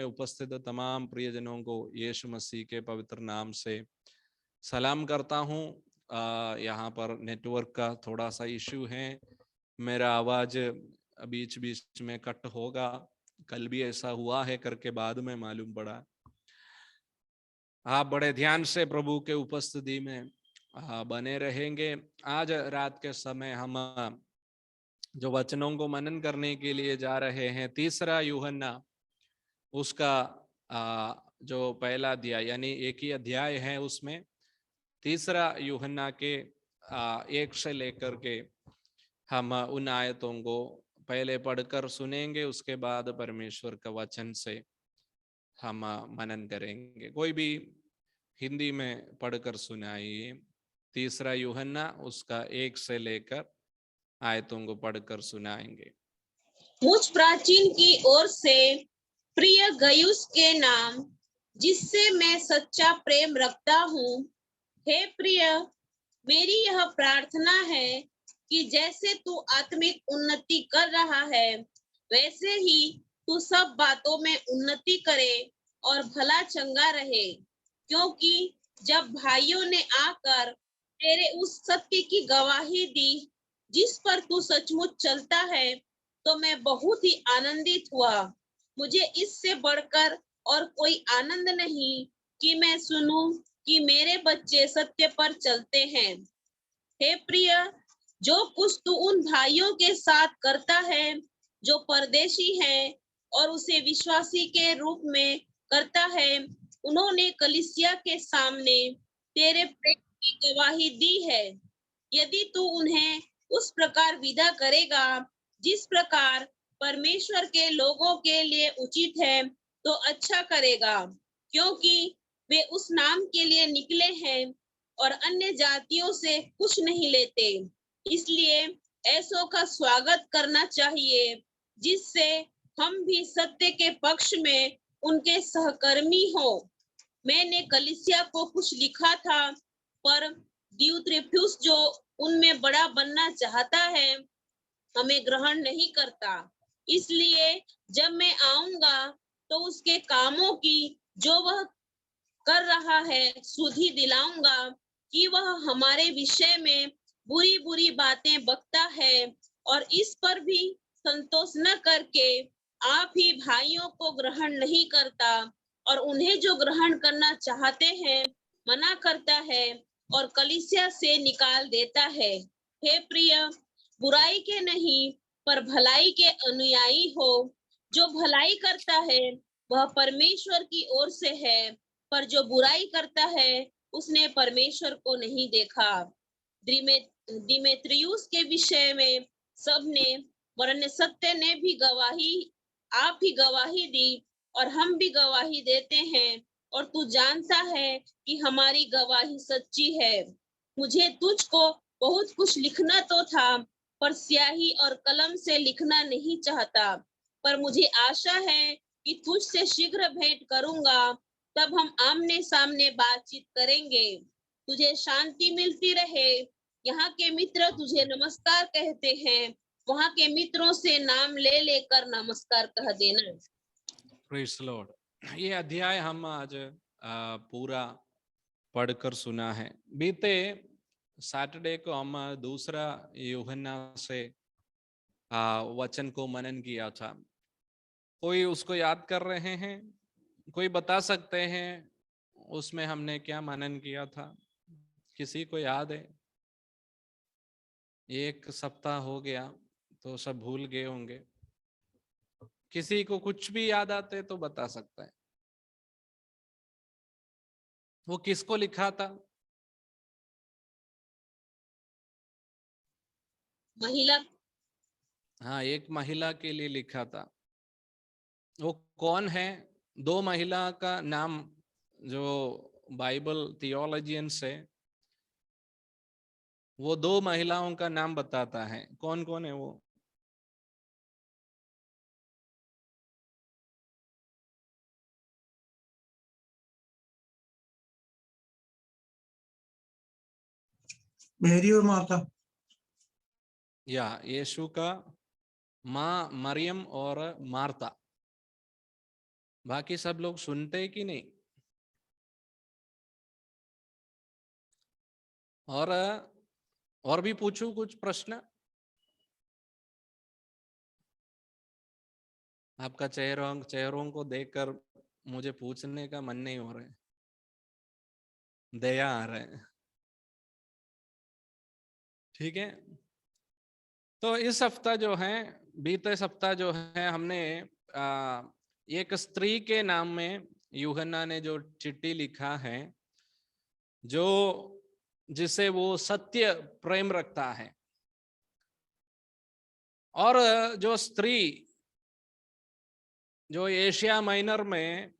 उपस्थित तमाम प्रियजनों को यीशु मसीह के पवित्र नाम से सलाम करता हूँ। यहाँ पर नेटवर्क का थोड़ा सा इशू है, मेरा आवाज बीच बीच में कट होगा। कल भी ऐसा हुआ है करके बाद में मालूम पड़ा। आप बड़े ध्यान से प्रभु के उपस्थिति में बने रहेंगे। आज रात के समय हम जो वचनों को मनन करने के लिए जा रहे हैं, तीसरा यूहन्ना उसका जो पहला अध्याय, यानी एक ही अध्याय है उसमें, तीसरा यूहन्ना के 1 से लेकर के हम उन आयतों को पहले पढ़कर सुनेंगे, उसके बाद परमेश्वर का वचन से हम मनन करेंगे। कोई भी हिंदी में पढ़कर सुनाइए। तीसरा यूहन्ना उसका 1 से लेकर आयतों को पढ़कर सुनाएंगे। मुझ प्राचीन की ओर से प्रिय गयुस के नाम, जिससे मैं सच्चा प्रेम रखता हूँ, हे प्रिय, मेरी यह प्रार्थना है कि जैसे तू आत्मिक उन्नति कर रहा है, वैसे ही तू सब बातों में उन्नति करे और भला चंगा रहे। क्योंकि जब भाइयों ने आकर तेरे उस सत्य की गवाही दी जिस पर तू सचमुच चलता है, तो मैं बहुत ही आनंदित हुआ। मुझे इससे बढ़कर और कोई आनंद नहीं कि मैं सुनूं कि मेरे बच्चे सत्य पर चलते हैं। हे प्रिय, जो कुछ तू उन भाइयों के साथ करता है जो परदेशी है और उसे विश्वासी के रूप में करता है, उन्होंने कलीसिया के सामने तेरे प्रेम की गवाही दी है। यदि तू उन्हें उस प्रकार विदा करेगा जिस प्रकार परमेश्वर के लोगों के लिए उचित है, तो अच्छा करेगा, क्योंकि वे उस नाम के लिए निकले हैं और अन्य जातियों से कुछ नहीं लेते। इसलिए ऐसों का स्वागत करना चाहिए, जिससे हम भी सत्य के पक्ष में उनके सहकर्मी हो। मैंने कलीसिया को कुछ लिखा था, पर दियुत्रिफुस जो उनमें बड़ा बनना चाहता है, हमें ग्रहण नहीं करता। इसलिए जब मैं आऊंगा तो उसके कामों की जो वह कर रहा है सुधि दिलाऊंगा कि वह हमारे विषय में बुरी बुरी बातें बकता है, और इस पर भी संतोष न करके आप ही भाइयों को ग्रहण नहीं करता, और उन्हें जो ग्रहण करना चाहते हैं मना करता है और कलीसिया से निकाल देता है। हे प्रिय, बुराई के नहीं पर भलाई के अनुयायी हो। जो भलाई करता है वह परमेश्वर की ओर से है, पर जो बुराई करता है उसने परमेश्वर को नहीं देखा। दिमेत्रियुस के विषय में सबने वरन सत्य ने भी गवाही, आप ही गवाही दी और हम भी गवाही देते हैं, और तू जानता है कि हमारी गवाही सच्ची है। मुझे तुझको बहुत कुछ लिखना तो था, पर स्याही और कलम से लिखना नहीं चाहता, पर मुझे आशा है कि तुझसे शीघ्र भेंट करूंगा, तब हम आमने सामने बातचीत करेंगे। तुझे शांति मिलती रहे। यहाँ के मित्र तुझे नमस्कार कहते हैं, वहाँ के मित्रों से नाम ले लेकर नमस्कार कह देना। Praise the Lord. ये अध्याय हम आज पूरा पढ़कर सुना है। बीते सैटरडे को हम दूसरा यूहन्ना से वचन को मनन किया था। कोई उसको याद कर रहे हैं? कोई बता सकते हैं उसमें हमने क्या मनन किया था? किसी को याद है? 1 सप्ताह हो गया तो सब भूल गए होंगे। किसी को कुछ भी याद आते तो बता सकता है। वो किसको लिखा था? महिला। हाँ, एक महिला के लिए लिखा था। वो कौन है? 2 महिला का नाम जो बाइबल थियोलॉजियंस है, वो 2 महिलाओं का नाम बताता है। कौन कौन है वो? मेरी और माता। या यीशु का माँ मरियम और मार्ता। बाकी सब लोग सुनते कि नहीं? और भी पूछूं कुछ प्रश्न? आपका चेहरों को देखकर मुझे पूछने का मन नहीं हो रहा है, दया आ रहा है। ठीक है, तो इस हफ्ता जो है, बीते सप्ताह जो है, हमने एक स्त्री के नाम में यूहन्ना ने जो चिट्ठी लिखा है, जो जिसे वो सत्य प्रेम रखता है, और जो स्त्री जो एशिया माइनर में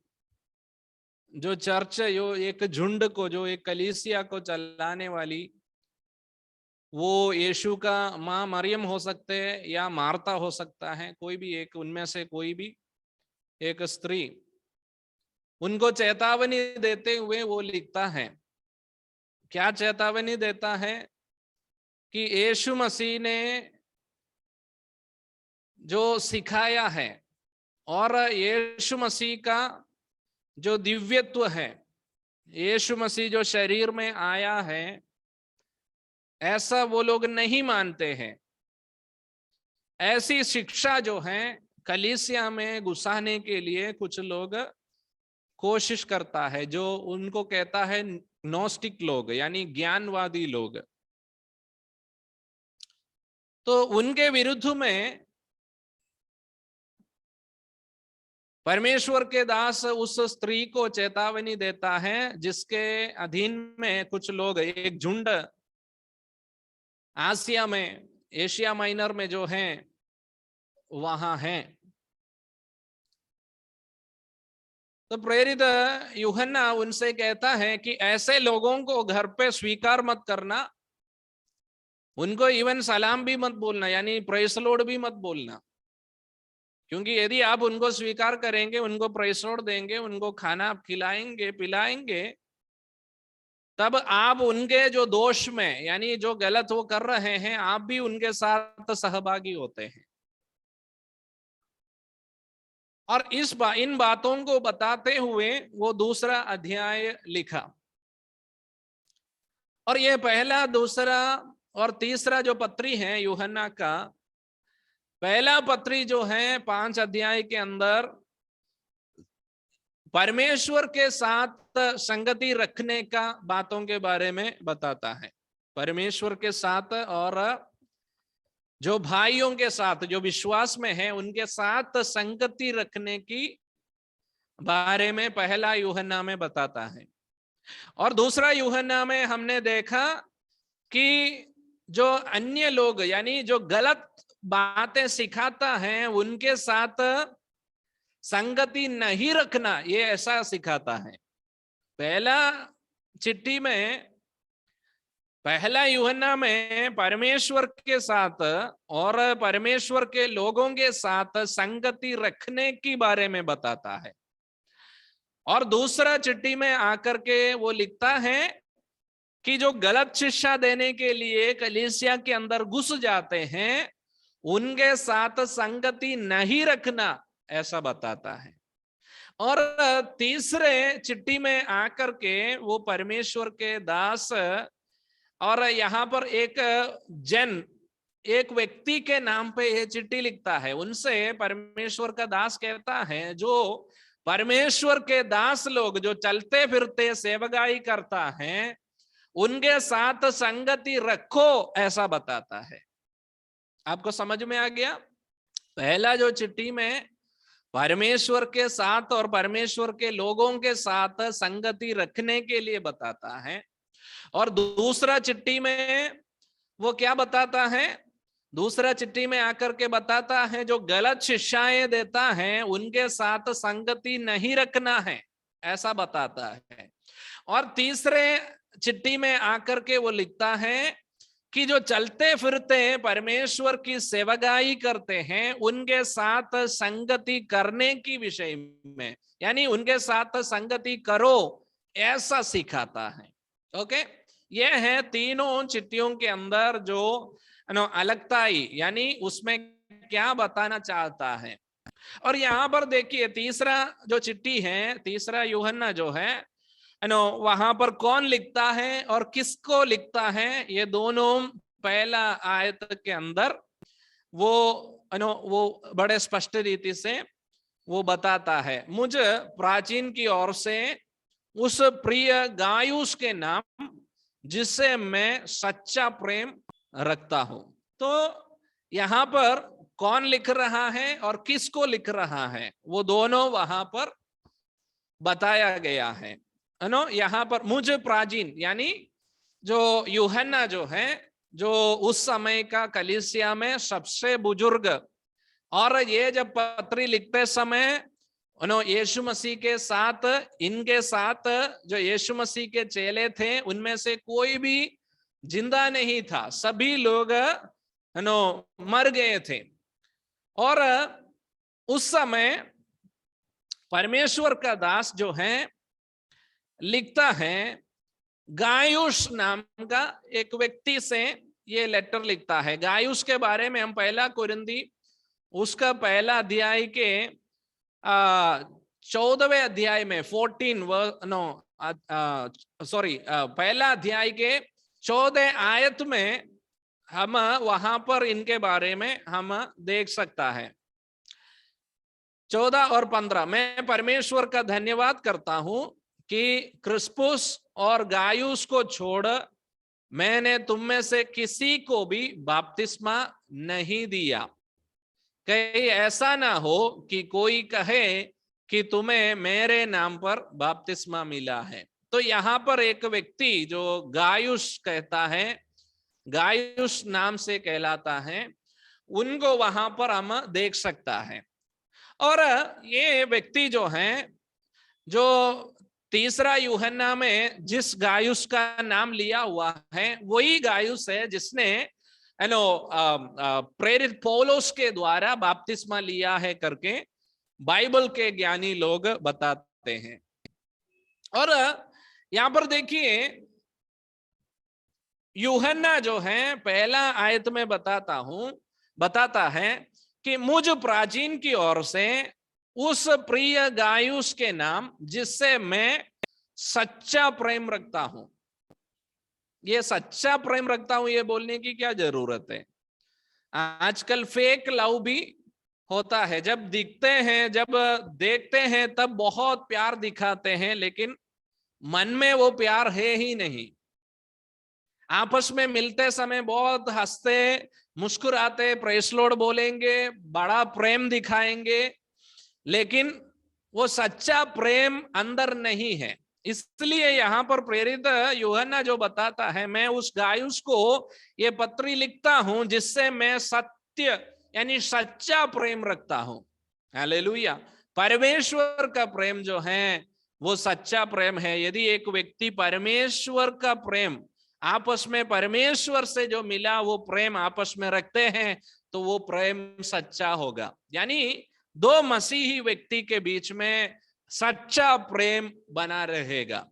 जो चर्च, जो एक झुंड को, जो एक कलीसिया को चलाने वाली, वो यीशु का माँ मरियम हो सकते हैं या मार्ता हो सकता है, कोई भी एक, उनमें से कोई भी एक स्त्री, उनको चेतावनी देते हुए वो लिखता है। क्या चेतावनी देता है? कि यीशु मसीह ने जो सिखाया है और यीशु मसीह का जो दिव्यत्व है, यीशु मसीह जो शरीर में आया है, ऐसा वो लोग नहीं मानते हैं। ऐसी शिक्षा जो है कलीसिया में घुसाने के लिए कुछ लोग कोशिश करता है, जो उनको कहता है नोस्टिक लोग, यानी ज्ञानवादी लोग। तो उनके विरुद्ध में परमेश्वर के दास उस स्त्री को चेतावनी देता है, जिसके अधीन में कुछ लोग, एक झुंड आसिया में, एशिया माइनर में जो है वहां हैं। तो प्रेरित यूहन्ना उनसे कहता है कि ऐसे लोगों को घर पे स्वीकार मत करना, उनको इवन सलाम भी मत बोलना, यानी प्रेस लॉर्ड भी मत बोलना, क्योंकि यदि आप उनको स्वीकार करेंगे, उनको प्रेस लॉर्ड देंगे, उनको खाना खिलाएंगे पिलाएंगे, तब आप उनके जो दोष में, यानी जो गलत वो कर रहे हैं, आप भी उनके साथ सहभागी होते हैं। और इन बातों को बताते हुए वो दूसरा अध्याय लिखा। और ये पहला, दूसरा और तीसरा जो पत्री है यूहन्ना का, पहला पत्री जो है 5 अध्याय के अंदर परमेश्वर के साथ संगति रखने का बातों के बारे में बताता है। परमेश्वर के साथ और जो भाइयों के साथ, जो विश्वास में है, उनके साथ संगति रखने की बारे में पहला यूहन्ना में बताता है। और दूसरा यूहन्ना में हमने देखा कि जो अन्य लोग, यानी जो गलत बातें सिखाता है, उनके साथ संगति नहीं रखना, ये ऐसा सिखाता है। पहला चिट्ठी में, पहला यूहन्ना में परमेश्वर के साथ और परमेश्वर के लोगों के साथ संगति रखने की बारे में बताता है। और दूसरा चिट्ठी में आकर के वो लिखता है कि जो गलत शिक्षा देने के लिए कलीसिया के अंदर घुस जाते हैं, उनके साथ संगति नहीं रखना, ऐसा बताता है। और तीसरे चिट्ठी में आकर के वो परमेश्वर के दास, और यहाँ पर एक व्यक्ति के नाम पे ये चिट्ठी लिखता है, उनसे परमेश्वर का दास कहता है, जो परमेश्वर के दास लोग जो चलते फिरते सेवकाई करता है, उनके साथ संगति रखो, ऐसा बताता है। आपको समझ में आ गया? पहला जो चिट्ठी में परमेश्वर के साथ और परमेश्वर के लोगों के साथ संगति रखने के लिए बताता है, और दूसरा चिट्ठी में वो क्या बताता है? दूसरा चिट्ठी में आकर के बताता है, जो गलत शिक्षाएं देता है, उनके साथ संगति नहीं रखना है, ऐसा बताता है। और तीसरे चिट्ठी में आकर के वो लिखता है कि जो चलते फिरते परमेश्वर की सेवकाई करते हैं, उनके साथ संगति करने की विषय में, यानी उनके साथ संगति करो, ऐसा सिखाता है। ओके, ये है तीनों चिट्ठियों के अंदर जो अलगताई, यानी उसमें क्या बताना चाहता है। और यहाँ पर देखिए तीसरा जो चिट्ठी है, तीसरा यूहन्ना जो है वहां पर कौन लिखता है और किसको लिखता है, ये दोनों पहला आयत के अंदर वो बड़े स्पष्ट रीति से वो बताता है। मुझे प्राचीन की ओर से उस प्रिय गायुस के नाम जिससे मैं सच्चा प्रेम रखता हूं। तो यहां पर कौन लिख रहा है और किसको लिख रहा है, वो दोनों वहां पर बताया गया है नो। यहाँ पर मुझे प्राचीन यानी जो यूहन्ना जो है, जो उस समय का कलीसिया में सबसे बुजुर्ग, और ये जब पत्री लिखते समय यीशु मसीह के साथ, इनके साथ जो यीशु मसीह के चेले थे उनमें से कोई भी जिंदा नहीं था, सभी लोग मर गए थे। और उस समय परमेश्वर का दास जो है लिखता है, गायुस नाम का एक व्यक्ति से ये लेटर लिखता है। गायुस के बारे में हम पहला कुरिन्थी उसका पहला अध्याय के 14वें अध्याय में पहला अध्याय के 14 आयत में हम वहां पर इनके बारे में हम देख सकता है। 14 और 15 मैं परमेश्वर का धन्यवाद करता हूं कि क्रिस्पुस और गायुस को छोड़ मैंने तुम में से किसी को भी बपतिस्मा नहीं दिया। कहीं ऐसा ना हो कि कोई कहे कि तुम्हें मेरे नाम पर बपतिस्मा मिला है। तो यहाँ पर एक व्यक्ति जो गायुस कहता है, गायुस नाम से कहलाता है, उनको वहां पर हम देख सकता है। और ये व्यक्ति जो है, जो तीसरा यूहन्ना में जिस गायुस का नाम लिया हुआ है, वही गायुस है जिसने प्रेरित पौलुस के द्वारा बपतिस्मा लिया है करके बाइबल के ज्ञानी लोग बताते हैं। और यहां पर देखिए यूहन्ना जो है पहला आयत में बताता है कि मुझ प्राचीन की ओर से उस प्रिय गायुस के नाम जिससे मैं सच्चा प्रेम रखता हूं। ये सच्चा प्रेम रखता हूं ये बोलने की क्या जरूरत है? आजकल फेक लव भी होता है, जब दिखते हैं, जब देखते हैं तब बहुत प्यार दिखाते हैं, लेकिन मन में वो प्यार है ही नहीं। आपस में मिलते समय बहुत हंसते मुस्कुराते प्रेस लॉर्ड बोलेंगे, बड़ा प्रेम दिखाएंगे, लेकिन वो सच्चा प्रेम अंदर नहीं है। इसलिए यहां पर प्रेरित यूहन्ना जो बताता है, मैं उस गायुस को ये पत्री लिखता हूं जिससे मैं सत्य यानी सच्चा प्रेम रखता हूं। हालेलुया। परमेश्वर का प्रेम जो है वो सच्चा प्रेम है। यदि एक व्यक्ति परमेश्वर का प्रेम आपस में परमेश्वर से जो मिला वो प्रेम आपस में रखते हैं तो वो प्रेम सच्चा होगा। यानी दो मसीही व्यक्ति के बीच में सच्चा प्रेम बना रहेगा।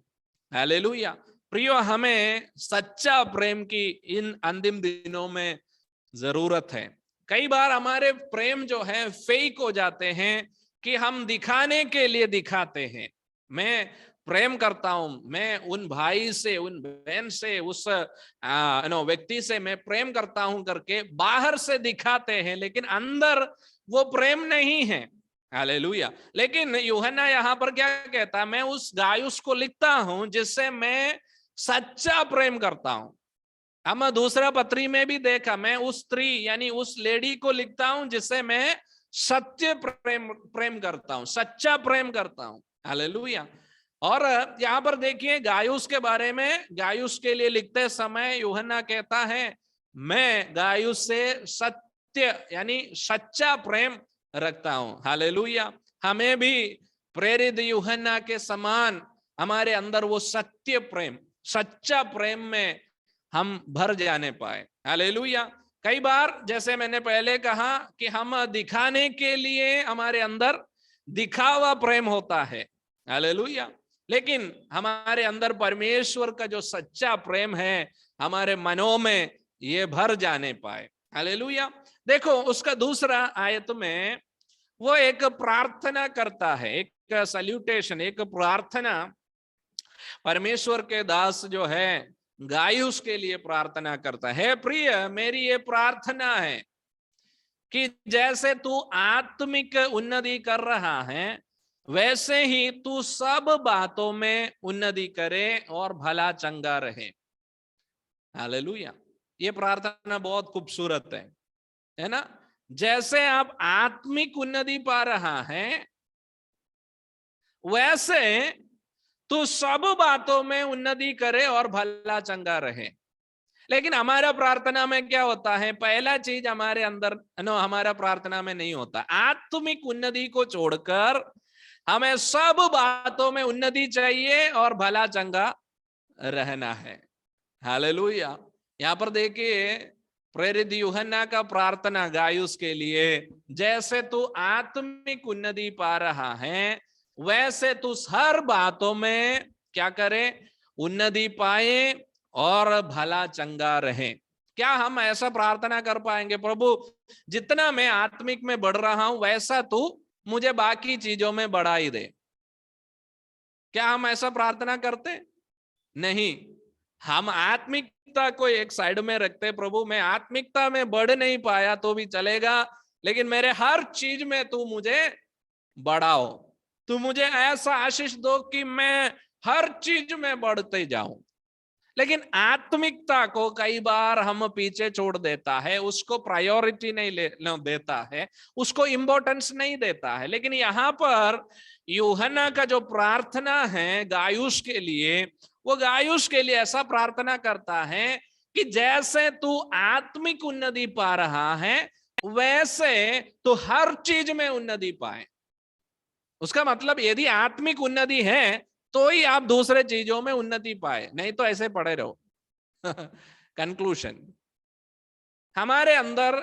हालेलुया। प्रियो, हमें सच्चा प्रेम की इन अंतिम दिनों में जरूरत है। कई बार हमारे प्रेम जो है फेक हो जाते हैं कि हम दिखाने के लिए दिखाते हैं। मैं प्रेम करता हूं, मैं उन भाई से, उन बहन से, उस व्यक्ति से मैं प्रेम करता हूं करके बाहर से दिखाते हैं, लेकिन अंदर वो प्रेम नहीं है। हालेलुया। लेकिन यूहन्ना यहां पर क्या कहता है, मैं उस गायुस को लिखता हूं जिससे मैं सच्चा प्रेम करता हूं। हम दूसरा पत्री में भी देखा, मैं उस स्त्री यानी उस लेडी को लिखता हूं जिससे मैं सत्य प्रेम करता हूं, सच्चा प्रेम करता हूं। हालेलुया। और यहां पर देखिए गायुस के बारे में, गायुस के लिए लिखते समय यूहन्ना कहता है मैं गायुस से सत्य यानी सच्चा प्रेम रखता हूं। हालेलुया। हमें भी प्रेरित यूहन्ना के समान हमारे अंदर वो सत्य प्रेम, सच्चा प्रेम में हम भर जाने पाए। हालेलुया। कई बार जैसे मैंने पहले कहा कि हम दिखाने के लिए हमारे अंदर दिखावा प्रेम होता है। हालेलुया। लेकिन हमारे अंदर परमेश्वर का जो सच्चा प्रेम है हमारे मनों में ये भर जाने पाए। हालेलुया। देखो उसका दूसरा आयत में वो एक प्रार्थना करता है, एक सल्यूटेशन, एक प्रार्थना। परमेश्वर के दास जो है गायुस के लिए प्रार्थना करता है, प्रिय मेरी ये प्रार्थना है कि जैसे तू आत्मिक उन्नति कर रहा है वैसे ही तू सब बातों में उन्नति करे और भला चंगा रहे। हालेलुया। ये प्रार्थना बहुत खूबसूरत है ना। जैसे आप आत्मिक उन्नति पा रहा है वैसे तू सब बातों में उन्नति करे और भला चंगा रहे। लेकिन हमारा प्रार्थना में क्या होता है, पहला चीज हमारे अंदर हमारा प्रार्थना में नहीं होता। आत्मिक उन्नति को छोड़कर हमें सब बातों में उन्नति चाहिए और भला चंगा रहना है। हालेलुया। यहाँ पर देखिए प्रेरित यूहन्ना का प्रार्थना गायुस के लिए, जैसे तू आत्मिक उन्नति पा रहा है वैसे तू हर बातों में क्या करे, उन्नति पाए और भला चंगा रहे। क्या हम ऐसा प्रार्थना कर पाएंगे, प्रभु जितना मैं आत्मिक में बढ़ रहा हूं वैसा तू मुझे बाकी चीजों में बढ़ाई दे? क्या हम ऐसा प्रार्थना करते? नहीं। हम आत्मिकता को एक साइड में रखते, प्रभु मैं आत्मिकता में बढ़ नहीं पाया तो भी चलेगा, लेकिन मेरे हर चीज में तू मुझे बढ़ाओ, तू मुझे ऐसा आशीष दो कि मैं हर चीज में बढ़ते जाऊं। लेकिन आत्मिकता को कई बार हम पीछे छोड़ देता है, उसको प्रायोरिटी नहीं देता है, उसको इंपॉर्टेंस नहीं देता है। लेकिन यहाँ पर यूहन्ना का जो प्रार्थना है गायुस के लिए, वो गायुस के लिए ऐसा प्रार्थना करता है कि जैसे तू आत्मिक उन्नति पा रहा है वैसे तो हर चीज में उन्नति पाए। उसका मतलब यदि आत्मिक उन्नति है तो ही आप दूसरे चीजों में उन्नति पाए, नहीं तो ऐसे पड़े रहो। कंक्लूजन, हमारे अंदर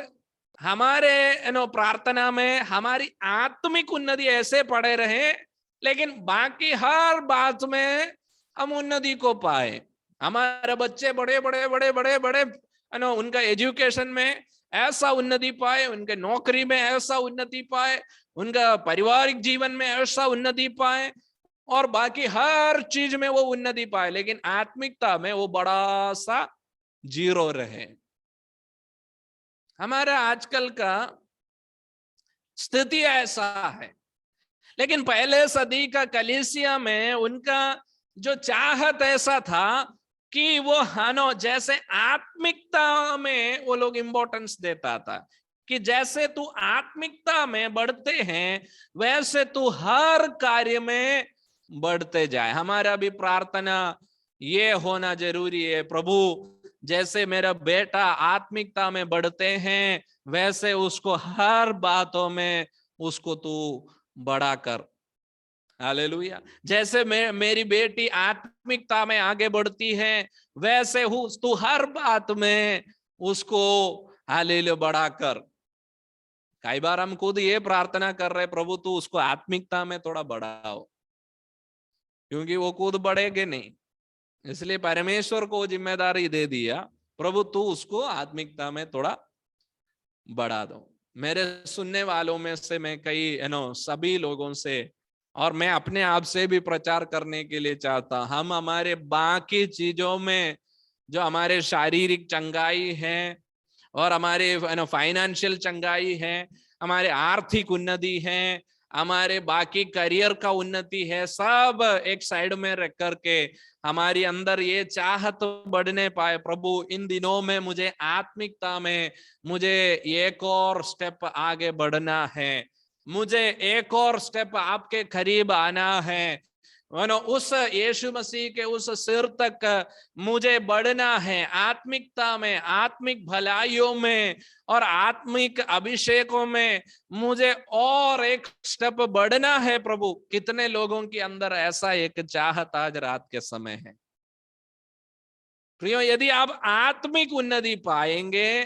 हमारे प्रार्थना में हमारी आत्मिक उन्नति ऐसे पड़े रहे, लेकिन बाकी हर बात में हम उन्नति को पाए। हमारे बच्चे बड़े बड़े बड़े बड़े बड़े उनका एजुकेशन में ऐसा उन्नति पाए, उनके नौकरी में ऐसा उन्नति पाए, उनका पारिवारिक जीवन में ऐसा उन्नति पाए और बाकी हर चीज में वो उन्नति पाए, लेकिन आत्मिकता में वो बड़ा सा जीरो रहे। हमारा आजकल का स्थिति ऐसा है। लेकिन पहले सदी का कलीसिया में उनका जो चाहत ऐसा था कि वो हानो जैसे आत्मिकता में वो लोग इंपॉर्टेंस देता था कि जैसे तू आत्मिकता में बढ़ते हैं वैसे तू हर कार्य में बढ़ते जाए। हमारा भी प्रार्थना ये होना जरूरी है, प्रभु जैसे मेरा बेटा आत्मिकता में बढ़ते हैं वैसे उसको हर बातों में उसको तू बड़ा कर। हालेलुया। जैसे मेरी बेटी आत्मिकता में आगे बढ़ती है वैसे तू हर बात में उसको हालेलुया बड़ा कर। कई बार हम खुद ये प्रार्थना कर रहे, प्रभु तू उसको आत्मिकता में थोड़ा बढ़ाओ, क्योंकि वो खुद बढ़ेगे नहीं, इसलिए परमेश्वर को जिम्मेदारी दे दिया, प्रभु तू उसको आत्मिकता में थोड़ा बढ़ा दो। मेरे सुनने वालों में से मैं कई सभी लोगों से और मैं अपने आप से भी प्रचार करने के लिए चाहता, हम हमारे बाकी चीजों में जो हमारे शारीरिक चंगाई है और हमारे फाइनेंशियल चंगाई है, हमारे आर्थिक उन्नति है, हमारे बाकी करियर का उन्नति है, सब एक साइड में रख करके हमारी अंदर ये चाहत बढ़ने पाए, प्रभु इन दिनों में मुझे आत्मिकता में मुझे एक और स्टेप आगे बढ़ना है, मुझे एक और स्टेप आपके करीब आना है, उस यीशु मसीह के उस सिर तक मुझे बढ़ना है, आत्मिकता में, आत्मिक भलाइयों में और आत्मिक अभिषेकों में मुझे और एक स्टेप बढ़ना है। प्रभु कितने लोगों के अंदर ऐसा एक चाहत आज रात के समय है। प्रियो, यदि आप आत्मिक उन्नति पाएंगे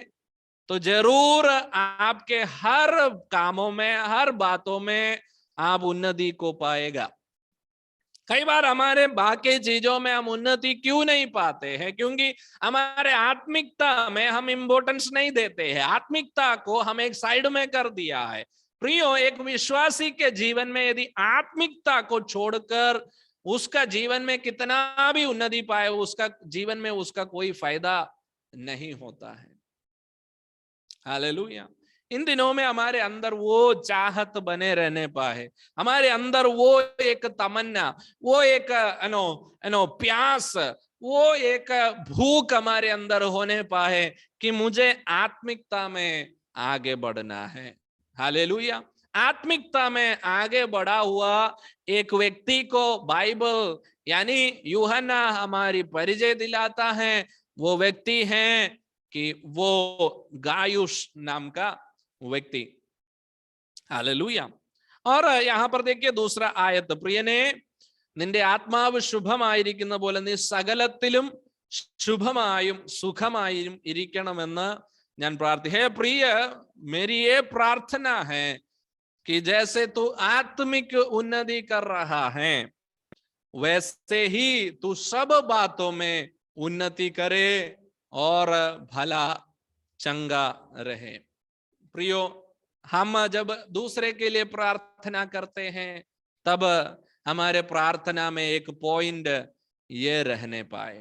तो जरूर आपके हर कामों में, हर बातों में आप उन्नति को पाएगा। कई बार हमारे बाकी चीजों में हम उन्नति क्यों नहीं पाते हैं? क्योंकि हमारे आत्मिकता में हम इंपॉर्टेंस नहीं देते हैं, आत्मिकता को हम एक साइड में कर दिया है। प्रियो, एक विश्वासी के जीवन में यदि आत्मिकता को छोड़कर उसका जीवन में कितना भी उन्नति पाए, उसका जीवन में उसका कोई फायदा नहीं होता है। हालेलुया। इन दिनों में हमारे अंदर वो चाहत बने रहने पाए, हमारे अंदर वो एक तमन्ना, वो एक प्यास, वो एक भूख हमारे अंदर होने पाए कि मुझे आत्मिकता में आगे बढ़ना है। हालेलुया। आत्मिकता में आगे बढ़ा हुआ एक व्यक्ति को बाइबल यानी यूहन्ना हमारी परिचय दिलाता है। वो व्यक्ति है कि वो गायुस नाम का व्यक्ति। हालेलुया। और यहाँ पर देखिए दूसरा आयत, प्रियने നിന്റെ ആത്മാവ് ശുഭമായിരിക്കുന്ന പോലെ നീ സകലത്തിലും ശുഭമായും സുഖമായും ഇരിക്കണമെന്ന് ഞാൻ പ്രാർത്ഥിക്കുന്നു। हे प्रिय, मेरी ये प्रार्थना है कि जैसे तू आत्मिक उन्नति कर रहा है वैसे ही तू सब बातों में उन्नति करे और भला चंगा रहे। प्रियो, हम जब दूसरे के लिए प्रार्थना करते हैं तब हमारे प्रार्थना में एक पॉइंट ये रहने पाए,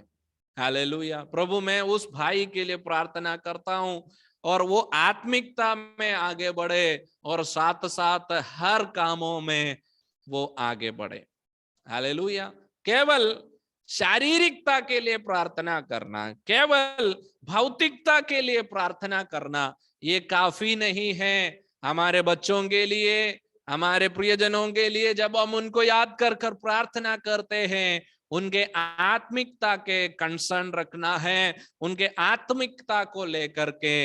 हालेलुया, प्रभु मैं उस भाई के लिए प्रार्थना करता हूं और वो आत्मिकता में आगे बढ़े और साथ साथ हर कामों में वो आगे बढ़े। हालेलुया। केवल शारीरिकता के लिए प्रार्थना करना, केवल भौतिकता के लिए प्रार्थना करना ये काफी नहीं है। हमारे बच्चों के लिए, हमारे प्रियजनों के लिए जब हम उनको याद कर कर प्रार्थना करते हैं, उनके आत्मिकता के कंसर्न रखना है, उनके आत्मिकता को लेकर के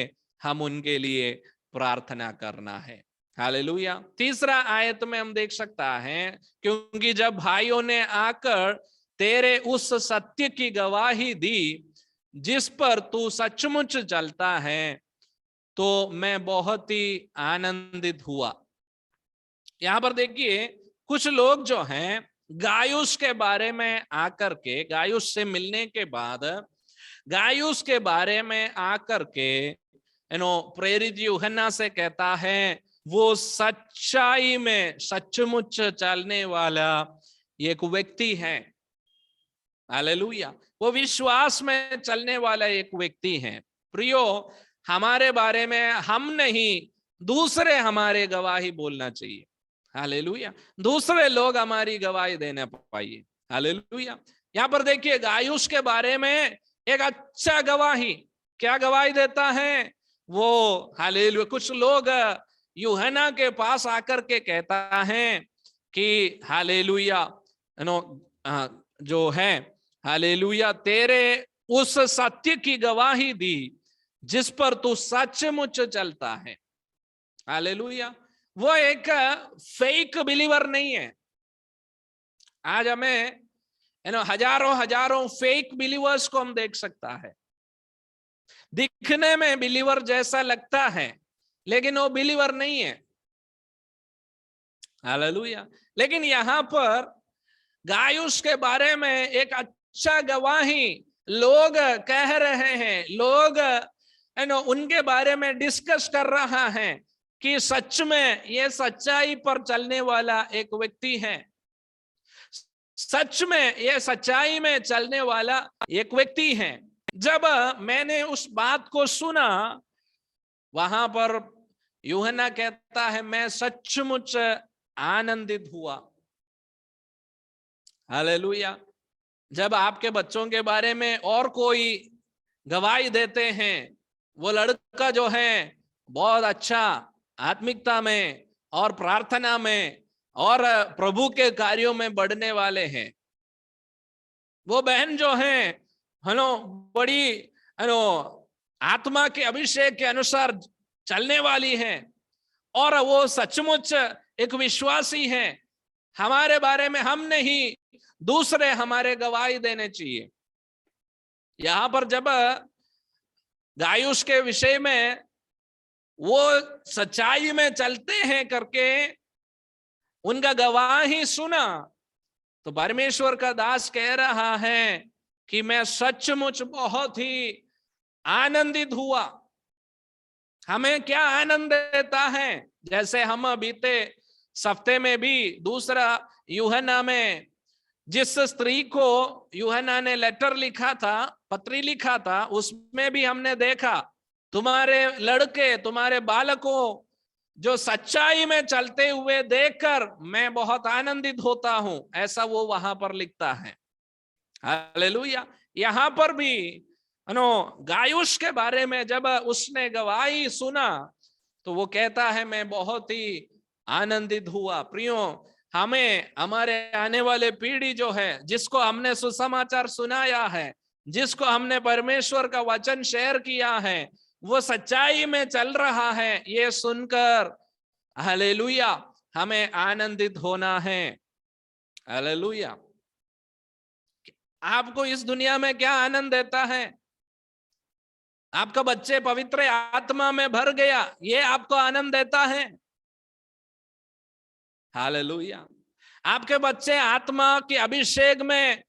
हम उनके लिए प्रार्थना करना है। हालेलुया। तीसरा आयत में हम देख सकता है, क्योंकि जब भाइयों ने आकर तेरे उस सत्य की गवाही दी जिस पर तू सचमुच चलता है तो मैं बहुत ही आनंदित हुआ। यहां पर देखिए कुछ लोग जो हैं गायुस के बारे में आकर के, गायुस से मिलने के बाद गायुस के बारे में आकर के प्रेरित यूहन्ना से कहता है वो सच्चाई में सचमुच चलने वाला एक व्यक्ति है। हालेलुया। वो विश्वास में चलने वाला एक व्यक्ति है। प्रियो, हमारे बारे में हम नहीं, दूसरे हमारे गवाही बोलना चाहिए। हालेलुया। दूसरे लोग हमारी गवाही देने पाइए। हालेलुया। यहाँ पर देखिए गायुस के बारे में एक अच्छा गवाही, क्या गवाही देता है वो। हालेलुया। कुछ लोग यूहन्ना के पास आकर के कहता है कि हालेलुया जो है, हालेलुया, तेरे उस सत्य की गवाही दी जिस पर तू सचमुच चलता है। हालेलुया। वो एक फेक बिलीवर नहीं है। आज हमें हजारों हजारों फेक बिलीवर्स को हम देख सकता है, दिखने में बिलीवर जैसा लगता है लेकिन वो बिलीवर नहीं है। हालेलुया। लेकिन यहां पर गायुस के बारे में एक अच्छा गवाही लोग कह रहे हैं, लोग उनके बारे में डिस्कस कर रहा है कि सच में ये सच्चाई पर चलने वाला एक व्यक्ति है, सच में ये सच्चाई में चलने वाला एक व्यक्ति है। जब मैंने उस बात को सुना, वहां पर यूहन्ना कहता है मैं सचमुच आनंदित हुआ। हालेलुया। जब आपके बच्चों के बारे में और कोई गवाही देते हैं, वो लड़का जो है बहुत अच्छा आत्मिकता में और प्रार्थना में और प्रभु के कार्यों में बढ़ने वाले हैं, वो बहन जो है बड़ी आत्मा के अभिषेक के अनुसार चलने वाली है और वो सचमुच एक विश्वासी है, हमारे बारे में हम नहीं, दूसरे हमारे गवाही देने चाहिए। यहां पर जब गायुस के विषय में वो सच्चाई में चलते हैं करके उनका गवाही सुना तो परमेश्वर का दास कह रहा है कि मैं सचमुच बहुत ही आनंदित हुआ। हमें क्या आनंद देता है जैसे हम बीते हफ्ते में भी दूसरा यूहन्ना में जिस स्त्री को यूहन्ना ने लेटर लिखा था, पत्री लिखा था, उसमें भी हमने देखा तुम्हारे लड़के, तुम्हारे बालकों जो सच्चाई में चलते हुए देखकर मैं बहुत आनंदित होता हूं, ऐसा वो वहां पर लिखता है। हालेलुया। यहां पर भी गायुस के बारे में जब उसने गवाही सुना तो वो कहता है मैं बहुत ही आनंदित हुआ। प्रियो, हमें हमारे आने वाले पीढ़ी जो है, जिसको हमने सुसमाचार सुनाया है, जिसको हमने परमेश्वर का वचन शेयर किया है, वो सच्चाई में चल रहा है, ये सुनकर हालेलुया हमें आनंदित होना है। हालेलुया। आपको इस दुनिया में क्या आनंद देता है? आपका बच्चे पवित्र आत्मा में भर गया, ये आपको आनंद देता है? हालेलुया। आपके बच्चे आत्मा के अभिषेक में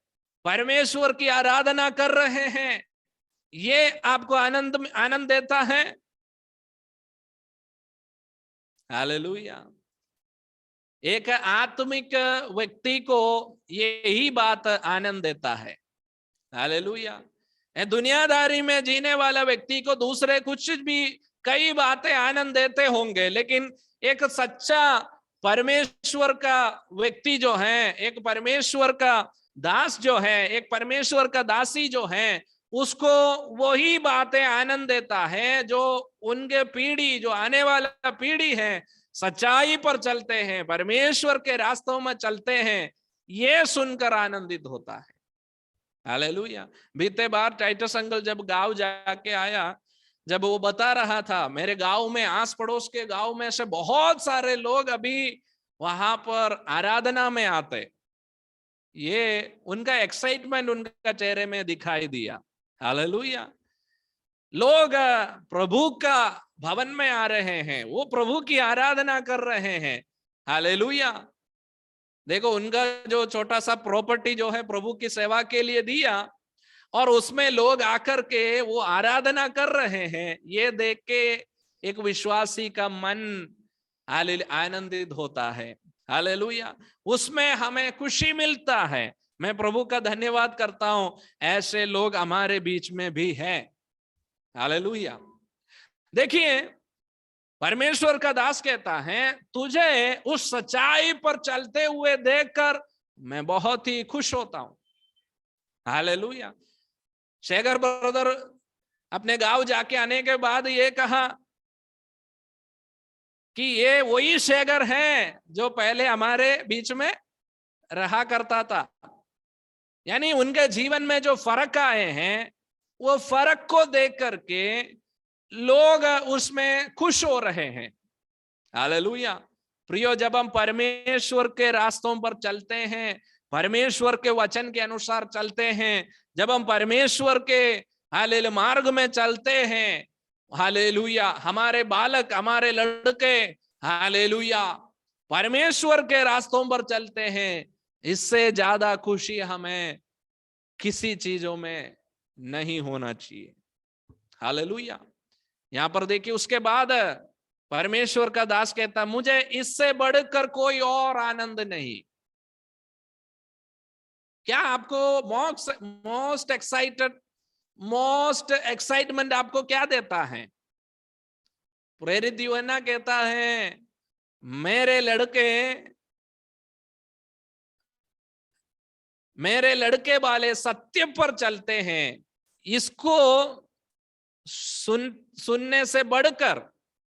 परमेश्वर की आराधना कर रहे हैं, ये आपको आनंद देता है? हालेलुया। एक आत्मिक व्यक्ति को यही बात आनंद देता है। हालेलुया। दुनियादारी में जीने वाला व्यक्ति को दूसरे कुछ भी कई बातें आनंद देते होंगे, लेकिन एक सच्चा परमेश्वर का व्यक्ति जो है, एक परमेश्वर का दास जो है, एक परमेश्वर का दासी जो है, उसको वही बातें आनंद देता है जो उनके पीढ़ी, जो आने वाला पीढ़ी है, सच्चाई पर चलते हैं, परमेश्वर के रास्तों में चलते हैं, ये सुनकर आनंदित होता है। हालेलुया। बीते बार टाइटस अंकल जब गांव जाके आया, जब वो बता रहा था मेरे गांव में, आस पड़ोस के गांव में से बहुत सारे लोग अभी वहां पर आराधना में आते, ये उनका एक्साइटमेंट उनका चेहरे में दिखाई दिया। हालेलुया। लोग प्रभु का भवन में आ रहे हैं, वो प्रभु की आराधना कर रहे हैं। हालेलुया। देखो, उनका जो छोटा सा प्रॉपर्टी जो है प्रभु की सेवा के लिए दिया, और उसमें लोग आकर के वो आराधना कर रहे हैं, ये देख के एक विश्वासी का मन आनंदित होता है। हालेलुया। उसमें हमें खुशी मिलता है। मैं प्रभु का धन्यवाद करता हूं, ऐसे लोग हमारे बीच में भी हैं। हालेलुया। देखिए, परमेश्वर का दास कहता है तुझे उस सच्चाई पर चलते हुए देखकर मैं बहुत ही खुश होता हूं। हालेलुया। शेगर ब्रदर अपने गांव जाके आने के बाद ये कहा कि ये वही शेगर है जो पहले हमारे बीच में रहा करता था। यानी उनके जीवन में जो फर्क आए हैं, वो फर्क को देख करके लोग उसमें खुश हो रहे हैं। हालेलुया। प्रियो, जब हम परमेश्वर के रास्तों पर चलते हैं, परमेश्वर के वचन के अनुसार चलते हैं, जब हम परमेश्वर के हालेलुया मार्ग में चलते हैं, हालेलुया, हमारे बालक, हमारे लड़के हालेलुया परमेश्वर के रास्तों पर चलते हैं, इससे ज्यादा खुशी हमें किसी चीजों में नहीं होना चाहिए। हालेलुया। यहां पर देखिए, उसके बाद परमेश्वर का दास कहता मुझे इससे बढ़कर कोई और आनंद नहीं। क्या आपको मोस्ट एक्साइटमेंट आपको क्या देता है? प्रेरित यूहन्ना कहता है मेरे लड़के वाले सत्य पर चलते हैं, इसको सुनने से बढ़कर,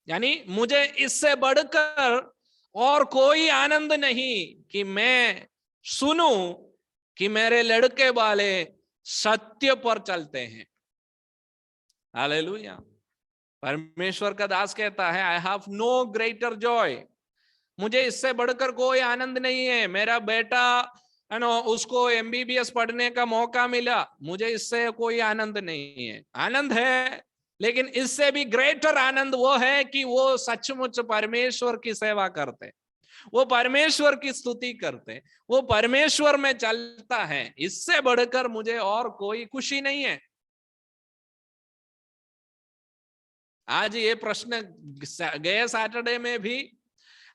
यानी मुझे इससे बढ़कर और कोई आनंद नहीं कि मैं सुनूं कि मेरे लड़के वाले सत्य पर चलते हैं। हालेलुया। परमेश्वर का दास कहता है I have no greater joy, मुझे इससे बढ़कर कोई आनंद नहीं है। मेरा बेटा है ना, उसको MBBS पढ़ने का मौका मिला, मुझे इससे कोई आनंद नहीं है। आनंद है, लेकिन इससे भी ग्रेटर आनंद वो है कि वो सचमुच परमेश्वर की सेवा करते, वो परमेश्वर की स्तुति करते, वो परमेश्वर में चलता है। इससे बढ़कर मुझे और कोई खुशी नहीं है। आज ये प्रश्न गए सैटरडे में भी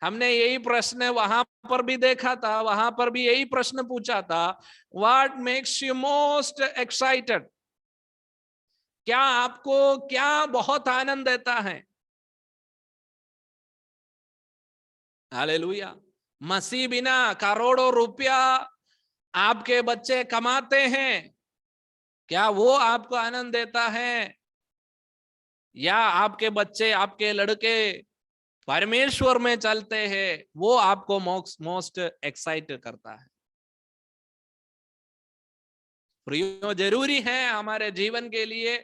हमने यही प्रश्न वहां पर भी देखा था, वहां पर भी यही प्रश्न पूछा था, what makes you most excited? क्या आपको क्या बहुत आनंद देता है? हालेलुया। मसीह बिना करोड़ों रुपया आपके बच्चे कमाते हैं, क्या वो आपको आनंद देता है? या आपके बच्चे, आपके लड़के परमेश्वर में चलते हैं, वो आपको मोस्ट एक्साइट करता है? प्रियो, जरूरी है हमारे जीवन के लिए,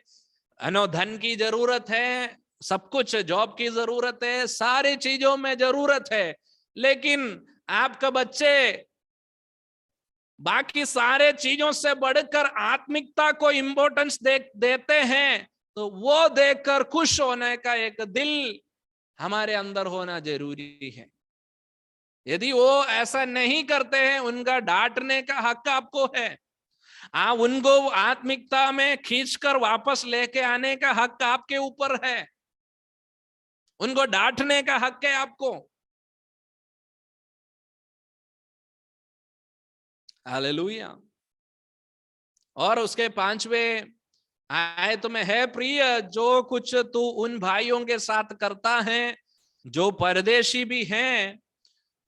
धन की जरूरत है, सब कुछ, जॉब की जरूरत है, सारी चीजों में जरूरत है, लेकिन आपका बच्चे बाकी सारे चीजों से बढ़कर आत्मिकता को इंपॉर्टेंस देते हैं, तो वो देखकर खुश होने का एक दिल हमारे अंदर होना जरूरी है। यदि वो ऐसा नहीं करते हैं, उनका डांटने का हक आपको है। उनको आत्मिकता में खींचकर वापस लेके आने का हक आपके ऊपर है। उनको डांटने का हक है आपको। हालेलुया। और उसके 5वें आयत में है, प्रिय जो कुछ तू उन भाइयों के साथ करता है जो परदेशी भी हैं,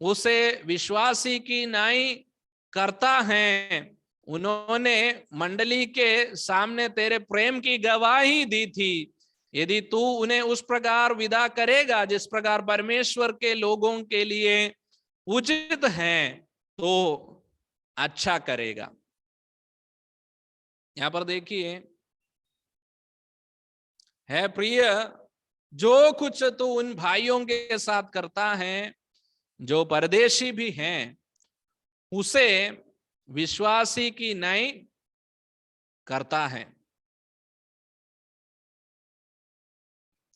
उसे विश्वासी की नाई करता है। उन्होंने मंडली के सामने तेरे प्रेम की गवाही दी थी। यदि तू उन्हें उस प्रकार विदा करेगा जिस प्रकार परमेश्वर के लोगों के लिए उचित है, तो अच्छा करेगा। यहां पर देखिए, है प्रिय जो कुछ तू उन भाइयों के साथ करता है जो परदेशी भी हैं, उसे विश्वासी की नाई करता है।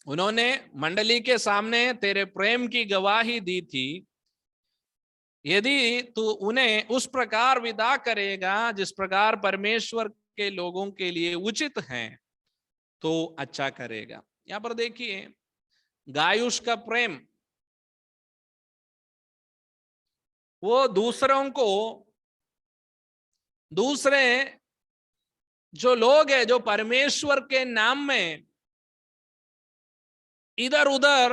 उन्होंने मंडली के सामने तेरे प्रेम की गवाही दी थी। यदि तू उन्हें उस प्रकार विदा करेगा जिस प्रकार परमेश्वर के लोगों के लिए उचित है, तो अच्छा करेगा। यहां पर देखिए, गायुष का प्रेम, वो दूसरों को, दूसरे जो लोग हैं जो परमेश्वर के नाम में इधर उधर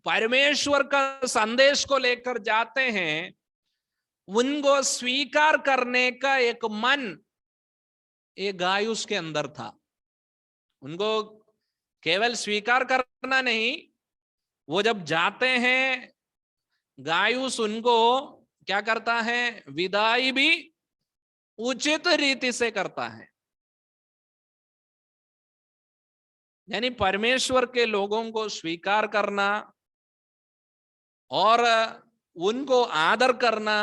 परमेश्वर का संदेश को लेकर जाते हैं, उनको स्वीकार करने का एक मन एक गायुस के अंदर था। उनको केवल स्वीकार करना नहीं, वो जब जाते हैं, गायुस उनको क्या करता है? विदाई भी उचित रीति से करता है। यानी परमेश्वर के लोगों को स्वीकार करना और उनको आदर करना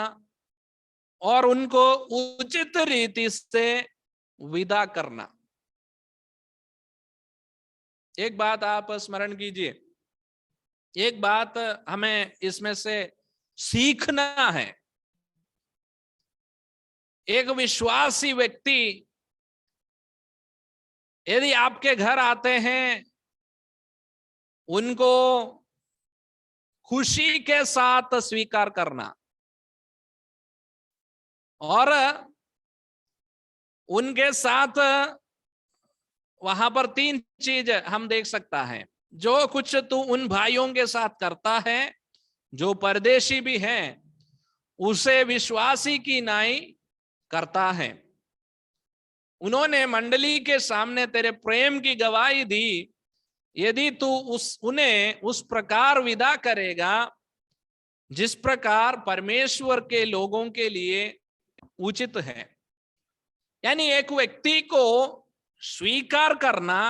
और उनको उचित रीति से विदा करना। एक बात आप स्मरण कीजिए, एक बात हमें इसमें से सीखना है। एक विश्वासी व्यक्ति यदि आपके घर आते हैं, उनको खुशी के साथ स्वीकार करना और उनके साथ वहां पर 3 चीज हम देख सकता है। जो कुछ तू उन भाइयों के साथ करता है जो परदेशी भी हैं, उसे विश्वासी की नाई करता है। उन्होंने मंडली के सामने तेरे प्रेम की गवाही दी। यदि तू उन्हें उस प्रकार विदा करेगा जिस प्रकार परमेश्वर के लोगों के लिए उचित है। यानी एक व्यक्ति को स्वीकार करना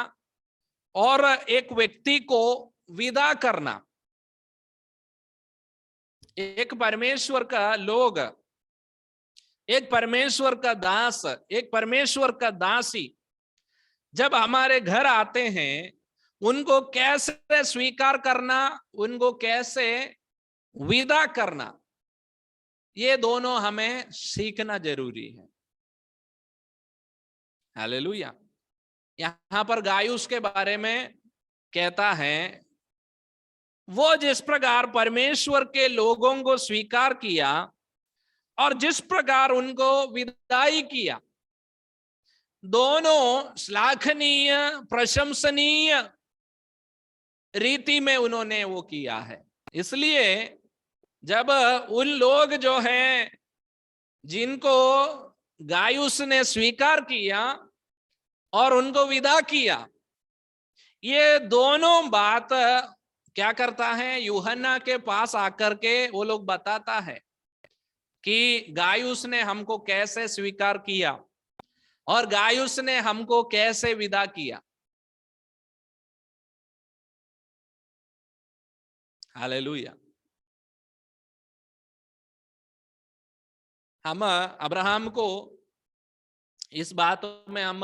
और एक व्यक्ति को विदा करना। एक परमेश्वर का लोग, एक परमेश्वर का दास, एक परमेश्वर का दासी जब हमारे घर आते हैं, उनको कैसे स्वीकार करना, उनको कैसे विदा करना, ये दोनों हमें सीखना जरूरी है। हालेलुया। यहां पर गायुस के बारे में कहता है, वो जिस प्रकार परमेश्वर के लोगों को स्वीकार किया और जिस प्रकार उनको विदाई किया, दोनों श्लाघनीय प्रशंसनीय रीति में उन्होंने वो किया है। इसलिए जब उन लोग जो हैं जिनको गायुस ने स्वीकार किया और उनको विदा किया, ये दोनों बात क्या करता है, यूहन्ना के पास आकर के वो लोग बताता है कि गायुस ने हमको कैसे स्वीकार किया और गायुस ने हमको कैसे विदा किया। हालेलुया। हम अब्राहम को इस बात में, हम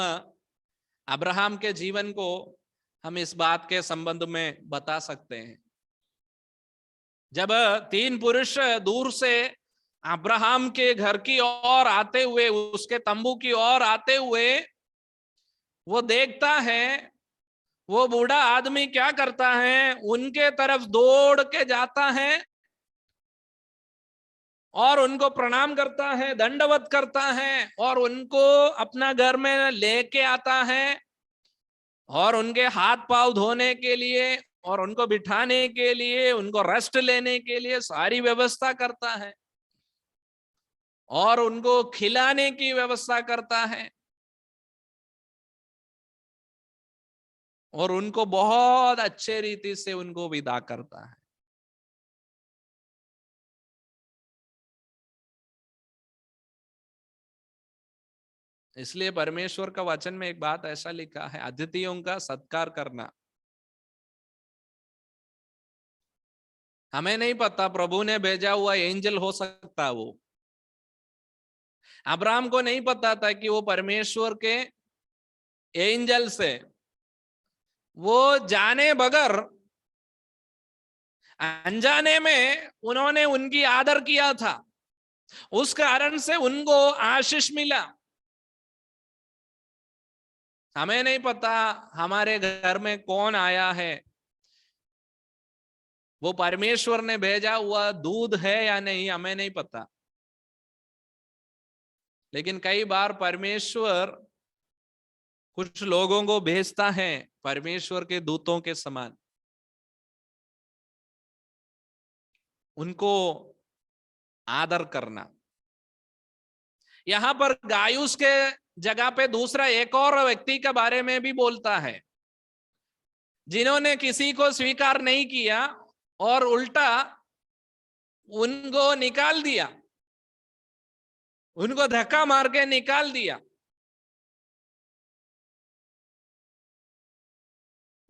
अब्राहम के जीवन को हम इस बात के संबंध में बता सकते हैं। जब 3 पुरुष दूर से अब्राहम के घर की ओर आते हुए, उसके तंबू की ओर आते हुए, वो देखता है वो बूढ़ा आदमी क्या करता है, उनके तरफ दौड़ के जाता है और उनको प्रणाम करता है, दंडवत करता है और उनको अपना घर में लेके आता है और उनके हाथ पांव धोने के लिए और उनको बिठाने के लिए, उनको रेस्ट लेने के लिए सारी व्यवस्था करता है और उनको खिलाने की व्यवस्था करता है और उनको बहुत अच्छे रीति से उनको विदा करता है। इसलिए परमेश्वर का वचन में एक बात ऐसा लिखा है, अतिथियों का सत्कार करना। हमें नहीं पता, प्रभु ने भेजा हुआ एंजल हो सकता, वो अब्राहम को नहीं पता था कि वो परमेश्वर के एंजल से वो जाने बगैर अनजाने में उन्होंने उनकी आदर किया था, उस कारण से उनको आशीष मिला। हमें नहीं पता हमारे घर में कौन आया है, वो परमेश्वर ने भेजा हुआ दूध है या नहीं, हमें नहीं पता। लेकिन कई बार परमेश्वर कुछ लोगों को भेजता है परमेश्वर के दूतों के समान, उनको आदर करना। यहां पर गायुस के जगह पे दूसरा एक और व्यक्ति के बारे में भी बोलता है, जिन्होंने किसी को स्वीकार नहीं किया और उल्टा उनको निकाल दिया, उनको धक्का मार के निकाल दिया।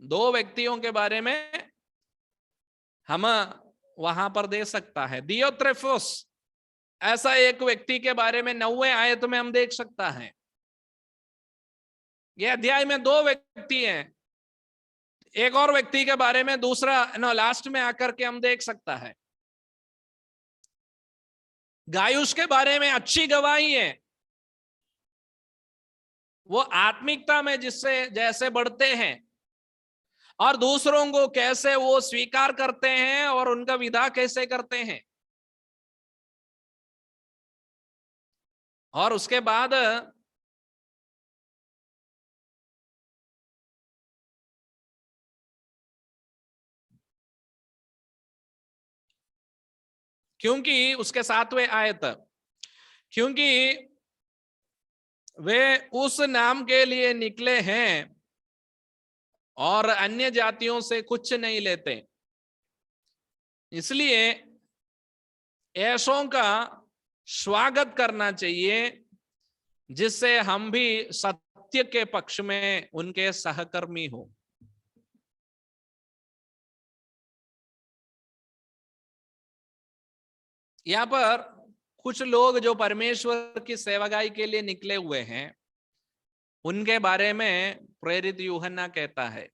2 व्यक्तियों के बारे में हम वहां पर दे सकता है। दियोत्रेफोस ऐसा एक व्यक्ति के बारे में 9वें आयत में हम देख सकता है। ये अध्याय में 2 व्यक्ति हैं, एक और व्यक्ति के बारे में दूसरा लास्ट में आकर के हम देख सकता है। गायुस के बारे में अच्छी गवाही है, वो आत्मिकता में जिससे जैसे बढ़ते हैं और दूसरों को कैसे वो स्वीकार करते हैं और उनका विदा कैसे करते हैं। और उसके बाद क्योंकि उसके 7वें आयत, क्योंकि वे उस नाम के लिए निकले हैं और अन्य जातियों से कुछ नहीं लेते, इसलिए ऐसों का स्वागत करना चाहिए जिससे हम भी सत्य के पक्ष में उनके सहकर्मी हो। यहाँ पर कुछ लोग जो परमेश्वर की सेवकाई के लिए निकले हुए हैं, उनके बारे में प्रेरित यूहन्ना कहता है,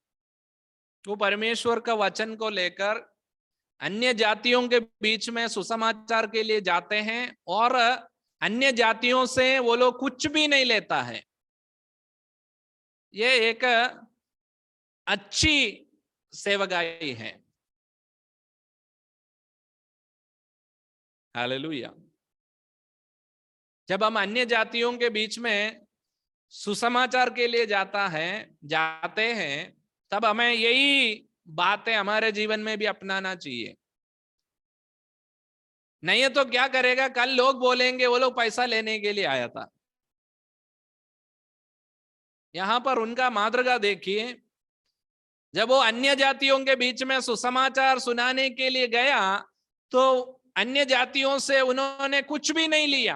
वो परमेश्वर का वचन को लेकर अन्य जातियों के बीच में सुसमाचार के लिए जाते हैं और अन्य जातियों से वो लोग कुछ भी नहीं लेता है। ये एक अच्छी सेवकाई है। हालेलुया। जब हम अन्य जातियों के बीच में सुसमाचार के लिए जाते हैं, तब हमें यही बातें हमारे जीवन में भी अपनाना चाहिए। नहीं है तो क्या करेगा, कल लोग बोलेंगे वो लोग पैसा लेने के लिए आया था। यहां पर उनका मार्ग देखिए, जब वो अन्य जातियों के बीच में सुसमाचार सुनाने के लिए गया तो अन्य जातियों से उन्होंने कुछ भी नहीं लिया,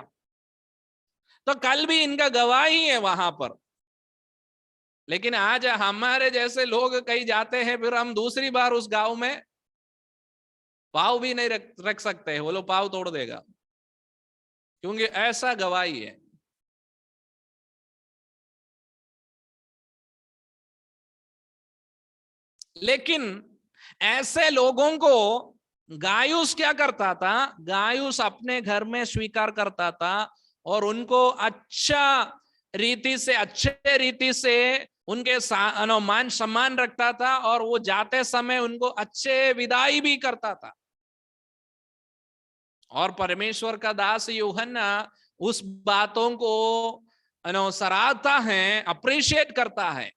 तो कल भी इनका गवाही है वहां पर। लेकिन आज हमारे जैसे लोग कहीं जाते हैं, फिर हम दूसरी बार उस गांव में पाव भी नहीं रख सकते, वो लोग पाव तोड़ देगा, क्योंकि ऐसा गवाही है। लेकिन ऐसे लोगों को गायुस क्या करता था, गायुस अपने घर में स्वीकार करता था और उनको अच्छे रीति से उनके मान सम्मान रखता था, और वो जाते समय उनको अच्छे विदाई भी करता था। और परमेश्वर का दास यूहन्ना उस बातों को सराहता है, अप्रिशिएट करता है।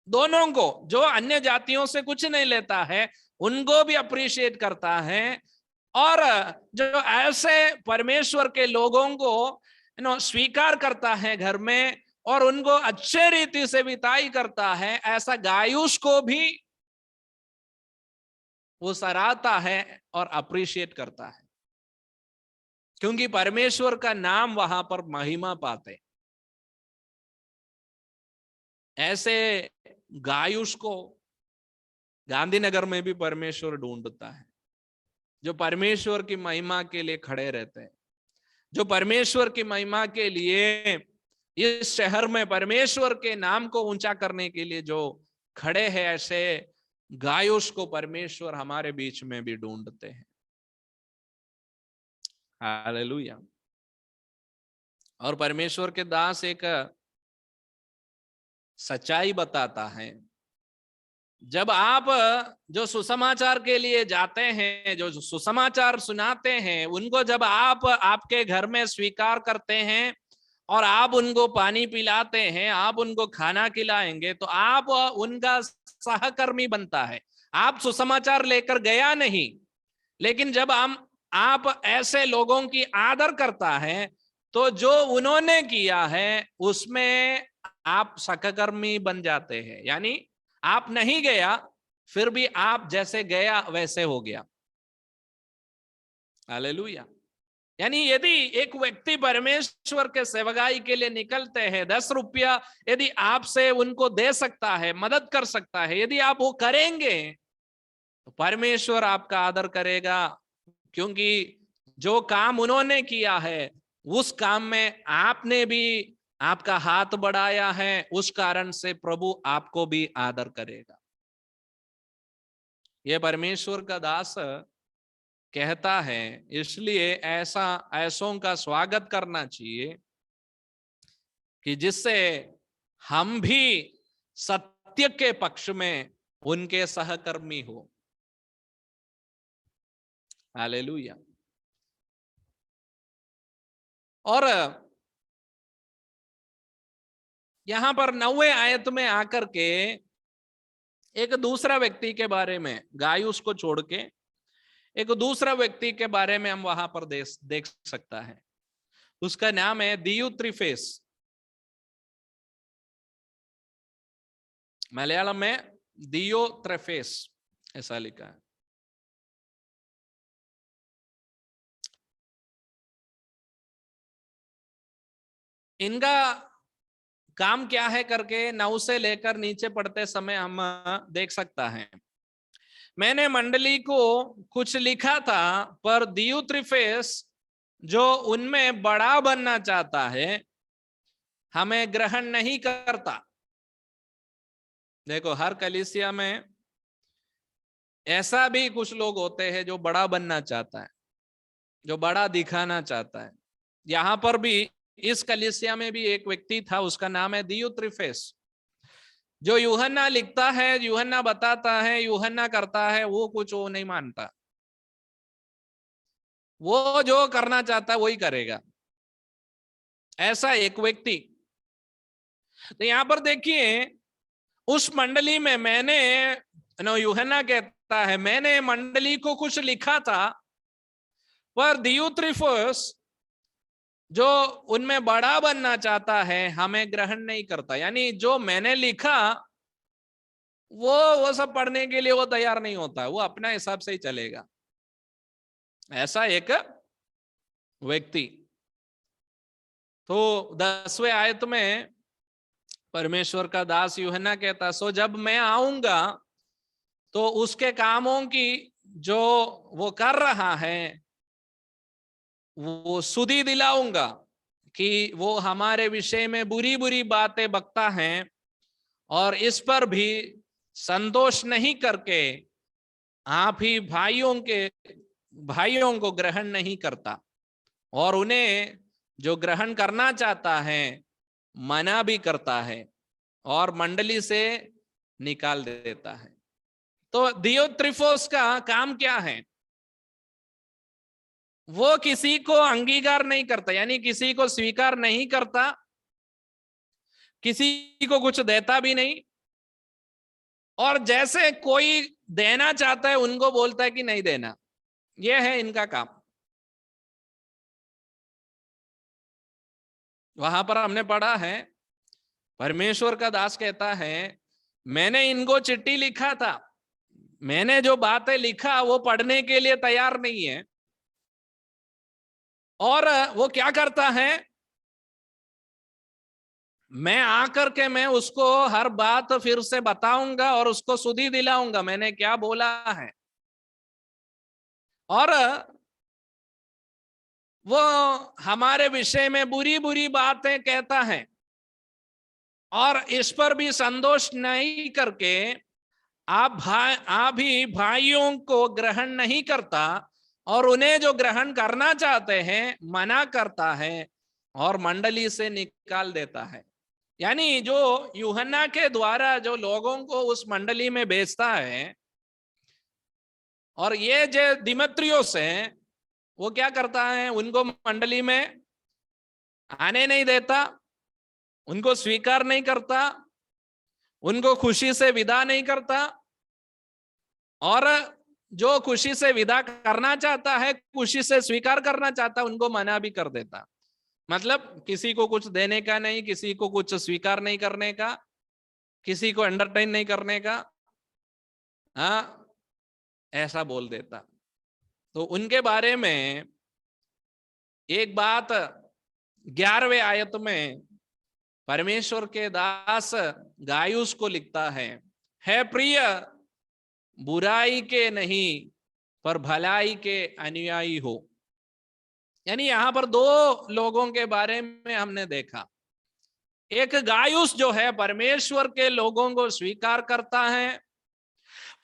दोनों को, जो अन्य जातियों से कुछ नहीं लेता है उनको भी अप्रिशिएट करता है, और जो ऐसे परमेश्वर के लोगों को स्वीकार करता है घर में और उनको अच्छे रीति से विदाई करता है, ऐसा गायुस को भी वो सराहता है और अप्रिशिएट करता है, क्योंकि परमेश्वर का नाम वहां पर महिमा पाते। ऐसे गायुस को गांधीनगर में भी परमेश्वर ढूंढता है, जो परमेश्वर की महिमा के लिए खड़े रहते हैं, जो परमेश्वर की महिमा के लिए इस शहर में परमेश्वर के नाम को ऊंचा करने के लिए जो खड़े हैं। ऐसे गायुस को परमेश्वर हमारे बीच में भी ढूंढते हैं। हालेलुया। और परमेश्वर के दास एक सच्चाई बताता है, जब आप जो सुसमाचार के लिए जाते हैं, जो सुसमाचार सुनाते हैं, उनको जब आप आपके घर में स्वीकार करते हैं और आप उनको पानी पिलाते हैं, आप उनको खाना खिलाएंगे, तो आप उनका सहकर्मी बनता है। आप सुसमाचार लेकर गया नहीं, लेकिन जब आप ऐसे लोगों की आदर करता है, तो जो उन्होंने किया है उसमें आप सहकर्मी बन जाते हैं। यानी आप नहीं गया, फिर भी आप जैसे गया वैसे हो गया। हालेलुया। यानी यदि एक व्यक्ति परमेश्वर के सेवकाई के लिए निकलते हैं, 10 रुपया यदि आपसे उनको दे सकता है, मदद कर सकता है, यदि आप वो करेंगे तो परमेश्वर आपका आदर करेगा, क्योंकि जो काम उन्होंने किया है उस काम में आपने भी आपका हाथ बढ़ाया है, उस कारण से प्रभु आपको भी आदर करेगा। यह परमेश्वर का दास कहता है, इसलिए ऐसों का स्वागत करना चाहिए कि जिससे हम भी सत्य के पक्ष में उनके सहकर्मी हो। हालेलुया। और यहां पर 9वें आयत में आकर के एक दूसरा व्यक्ति के बारे में, गायुस को छोड़ के एक दूसरा व्यक्ति के बारे में हम वहां पर देख सकता है। उसका नाम है दियुत्रिफेस। मलयालम में दियोत्रेफेस ऐसा लिखा है। इनका काम क्या है करके 9 से लेकर नीचे पढ़ते समय हम देख सकता है। मैंने मंडली को कुछ लिखा था, पर दियुत्रिफेस जो उनमें बड़ा बनना चाहता है हमें ग्रहण नहीं करता। देखो, हर कलीसिया में ऐसा भी कुछ लोग होते हैं जो बड़ा बनना चाहता है, जो बड़ा दिखाना चाहता है। यहां पर भी इस कलीसिया में भी एक व्यक्ति था, उसका नाम है दियुत्रिफेस। जो यूहन्ना लिखता है, यूहन्ना बताता है, यूहन्ना करता है, वो कुछ वो नहीं मानता। वो जो करना चाहता है वही करेगा, ऐसा एक व्यक्ति। तो यहां पर देखिए उस मंडली में मैंने यूहन्ना कहता है मैंने मंडली को कुछ लिखा था, पर दियुत्रिफस जो उनमें बड़ा बनना चाहता है हमें ग्रहण नहीं करता। यानी जो मैंने लिखा वो सब पढ़ने के लिए वो तैयार नहीं होता, वो अपना हिसाब से ही चलेगा, ऐसा एक व्यक्ति। तो 10वें आयत में परमेश्वर का दास यूहन्ना कहता, सो जब मैं आऊंगा तो उसके कामों की जो वो कर रहा है वो सुधि दिलाऊंगा कि वो हमारे विषय में बुरी बुरी बातें बकता है और इस पर भी संतोष नहीं करके आप ही भाइयों को ग्रहण नहीं करता और उन्हें जो ग्रहण करना चाहता है मना भी करता है और मंडली से निकाल देता है। तो दियोत्रिफोस का काम क्या है? वो किसी को अंगीकार नहीं करता, यानी किसी को स्वीकार नहीं करता, किसी को कुछ देता भी नहीं, और जैसे कोई देना चाहता है उनको बोलता है कि नहीं देना। यह है इनका काम। वहां पर हमने पढ़ा है परमेश्वर का दास कहता है मैंने इनको चिट्ठी लिखा था, मैंने जो बातें लिखा वो पढ़ने के लिए तैयार नहीं है, और वो क्या करता है, मैं आकर के मैं उसको हर बात फिर से बताऊंगा और उसको सुधि दिलाऊंगा मैंने क्या बोला है, और वो हमारे विषय में बुरी बुरी बातें कहता है और इस पर भी संतोष नहीं करके आप ही भाइयों को ग्रहण नहीं करता और उन्हें जो ग्रहण करना चाहते हैं मना करता है और मंडली से निकाल देता है। यानी जो यूहन्ना के द्वारा जो लोगों को उस मंडली में भेजता है, और ये जो दिमेत्रियोस है वो क्या करता है, उनको मंडली में आने नहीं देता, उनको स्वीकार नहीं करता, उनको खुशी से विदा नहीं करता, और जो खुशी से विदा करना चाहता है, खुशी से स्वीकार करना चाहता है, उनको मना भी कर देता। मतलब किसी को कुछ देने का नहीं, किसी को कुछ स्वीकार नहीं करने का, किसी को एंटरटेन नहीं करने का, हाँ ऐसा बोल देता। तो उनके बारे में एक बात 11वें आयत में परमेश्वर के दास गायुस को लिखता है प्रिय बुराई के नहीं पर भलाई के अनुयायी हो। यानी यहां पर दो लोगों के बारे में हमने देखा, एक गायुस जो है परमेश्वर के लोगों को स्वीकार करता है,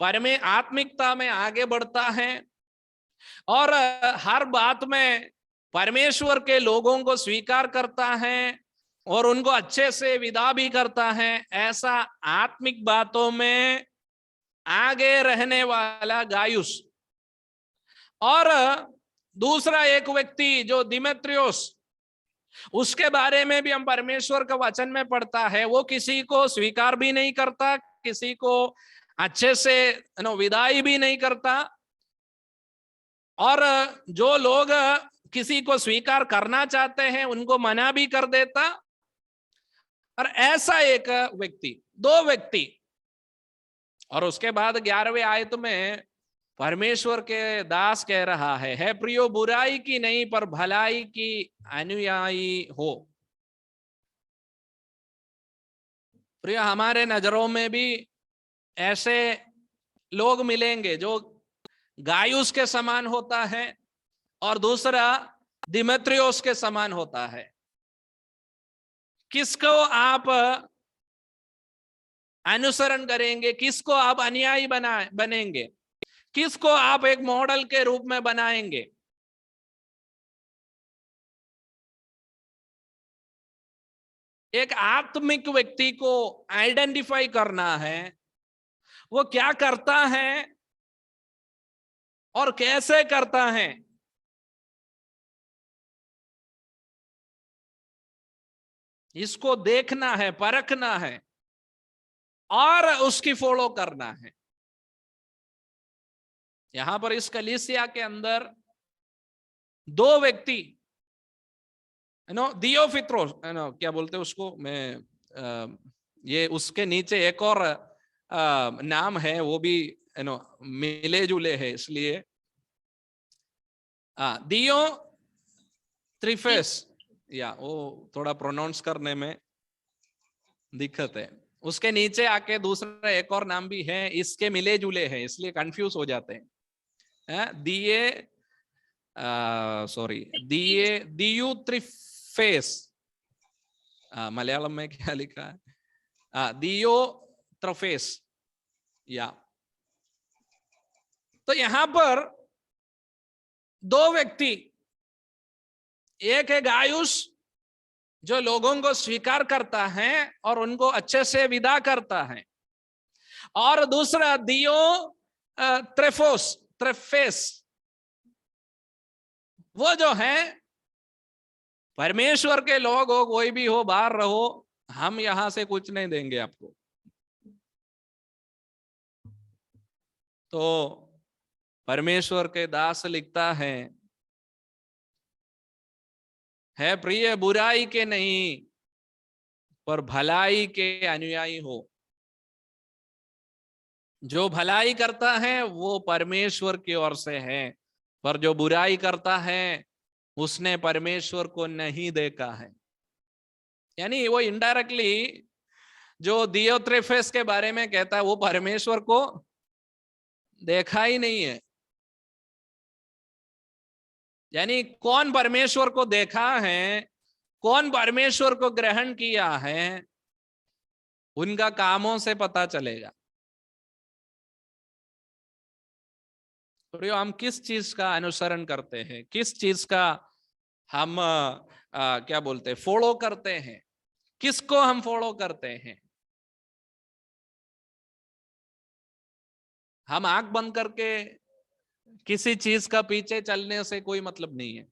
आत्मिकता में आगे बढ़ता है और हर बात में परमेश्वर के लोगों को स्वीकार करता है और उनको अच्छे से विदा भी करता है। ऐसा आत्मिक बातों में आगे रहने वाला गायुस। और दूसरा एक व्यक्ति जो दिमेत्रियोस, उसके बारे में भी हम परमेश्वर का वचन में पढ़ता है, वो किसी को स्वीकार भी नहीं करता, किसी को अच्छे से विदाई भी नहीं करता, और जो लोग किसी को स्वीकार करना चाहते हैं उनको मना भी कर देता। और ऐसा एक व्यक्ति, दो व्यक्ति। और उसके बाद 11वें आयत में परमेश्वर के दास कह रहा है प्रियो बुराई की नहीं पर भलाई की अनुयायी हो। प्रियो हमारे नजरों में भी ऐसे लोग मिलेंगे जो गायुस के समान होता है और दूसरा दिमेत्रियोस के समान होता है। किसको आप अनुसरण करेंगे, किसको आप अनुयायी बनेंगे, किसको आप एक मॉडल के रूप में बनाएंगे? एक आत्मिक व्यक्ति को आइडेंटिफाई करना है, वो क्या करता है और कैसे करता है, इसको देखना है, परखना है और उसकी फॉलो करना है। यहां पर इस कलीसिया के अंदर दो व्यक्ति, दियोफित्रोस, क्या बोलते हैं उसको, मैं ये उसके नीचे एक और नाम है, वो भी मिले जुले है, इसलिए दियो त्रिफेस, या वो थोड़ा प्रोनाउंस करने में दिक्कत है। उसके नीचे आके दूसरा एक और नाम भी है, इसके मिले जुले हैं, इसलिए कंफ्यूज हो जाते हैं। दियु त्रिफेस, मलयालम में क्या लिखा है, दियो त्रिफेस, या तो यहां पर दो व्यक्ति, एक है गायुस जो लोगों को स्वीकार करता है और उनको अच्छे से विदा करता है, और दूसरा दियो त्रेफेस, वो जो है परमेश्वर के लोग हो, कोई भी हो, बाहर रहो, हम यहां से कुछ नहीं देंगे आपको। तो परमेश्वर के दास लिखता है प्रिय बुराई के नहीं पर भलाई के अनुयायी हो। जो भलाई करता है वो परमेश्वर की ओर से है, पर जो बुराई करता है उसने परमेश्वर को नहीं देखा है। यानी वो इनडायरेक्टली जो दियोत्रेफेस के बारे में कहता है वो परमेश्वर को देखा ही नहीं है। यानी कौन परमेश्वर को देखा है, कौन परमेश्वर को ग्रहण किया है, उनका कामों से पता चलेगा। तो हम किस चीज का अनुसरण करते हैं, किस चीज का हम क्या बोलते हैं, फॉलो करते हैं, किसको हम फॉलो करते हैं। हम आंख बंद करके किसी चीज का पीछे चलने से कोई मतलब नहीं है।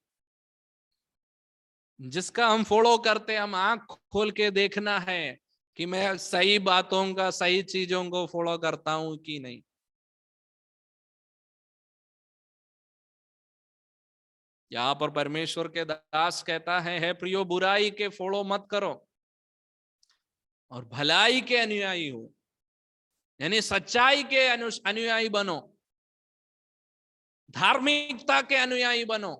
जिसका हम फॉलो करते हैं, हम आंख खोल के देखना है कि मैं सही बातों का, सही चीजों को फॉलो करता हूं कि नहीं। यहां पर परमेश्वर के दास कहता है प्रियो बुराई के फॉलो मत करो और भलाई के अनुयायी हो, यानी सच्चाई के अनुयायी बनो, धार्मिकता के अनुयायी बनो,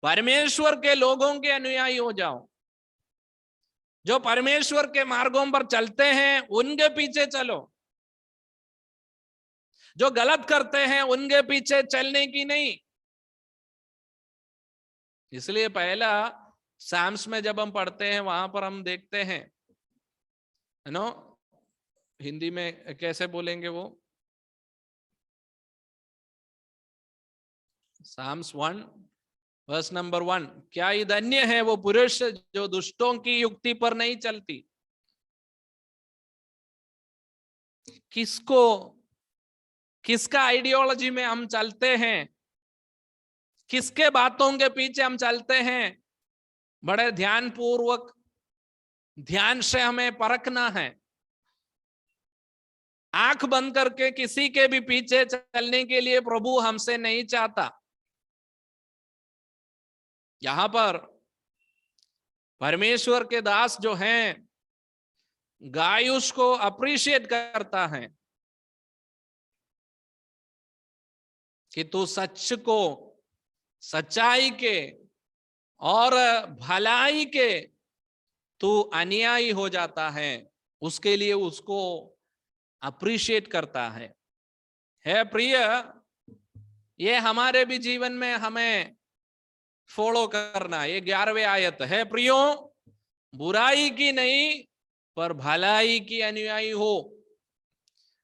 परमेश्वर के लोगों के अनुयायी हो जाओ। जो परमेश्वर के मार्गों पर चलते हैं उनके पीछे चलो, जो गलत करते हैं उनके पीछे चलने की नहीं। इसलिए पहला साम्स में जब हम पढ़ते हैं वहां पर हम देखते हैं, हिंदी में कैसे बोलेंगे वो, साम्स 1 वर्स नंबर 1, क्या ही धन्य है वो पुरुष जो दुष्टों की युक्ति पर नहीं चलती। किसका आइडियोलॉजी में हम चलते हैं, किसके बातों के पीछे हम चलते हैं, बड़े ध्यान पूर्वक, ध्यान से हमें परखना है। आंख बंद करके किसी के भी पीछे चलने के लिए प्रभु हमसे नहीं चाहता। यहां पर परमेश्वर के दास जो हैं, गायुस को अप्रिशिएट करता है कि तू सच को, सच्चाई के और भलाई के तू अनुयायी हो जाता है, उसके लिए उसको अप्रिशिएट करता है प्रिय। ये हमारे भी जीवन में हमें फॉलो करना। ये 11वें आयत है, प्रियो बुराई की नहीं पर भलाई की अनुयायी हो।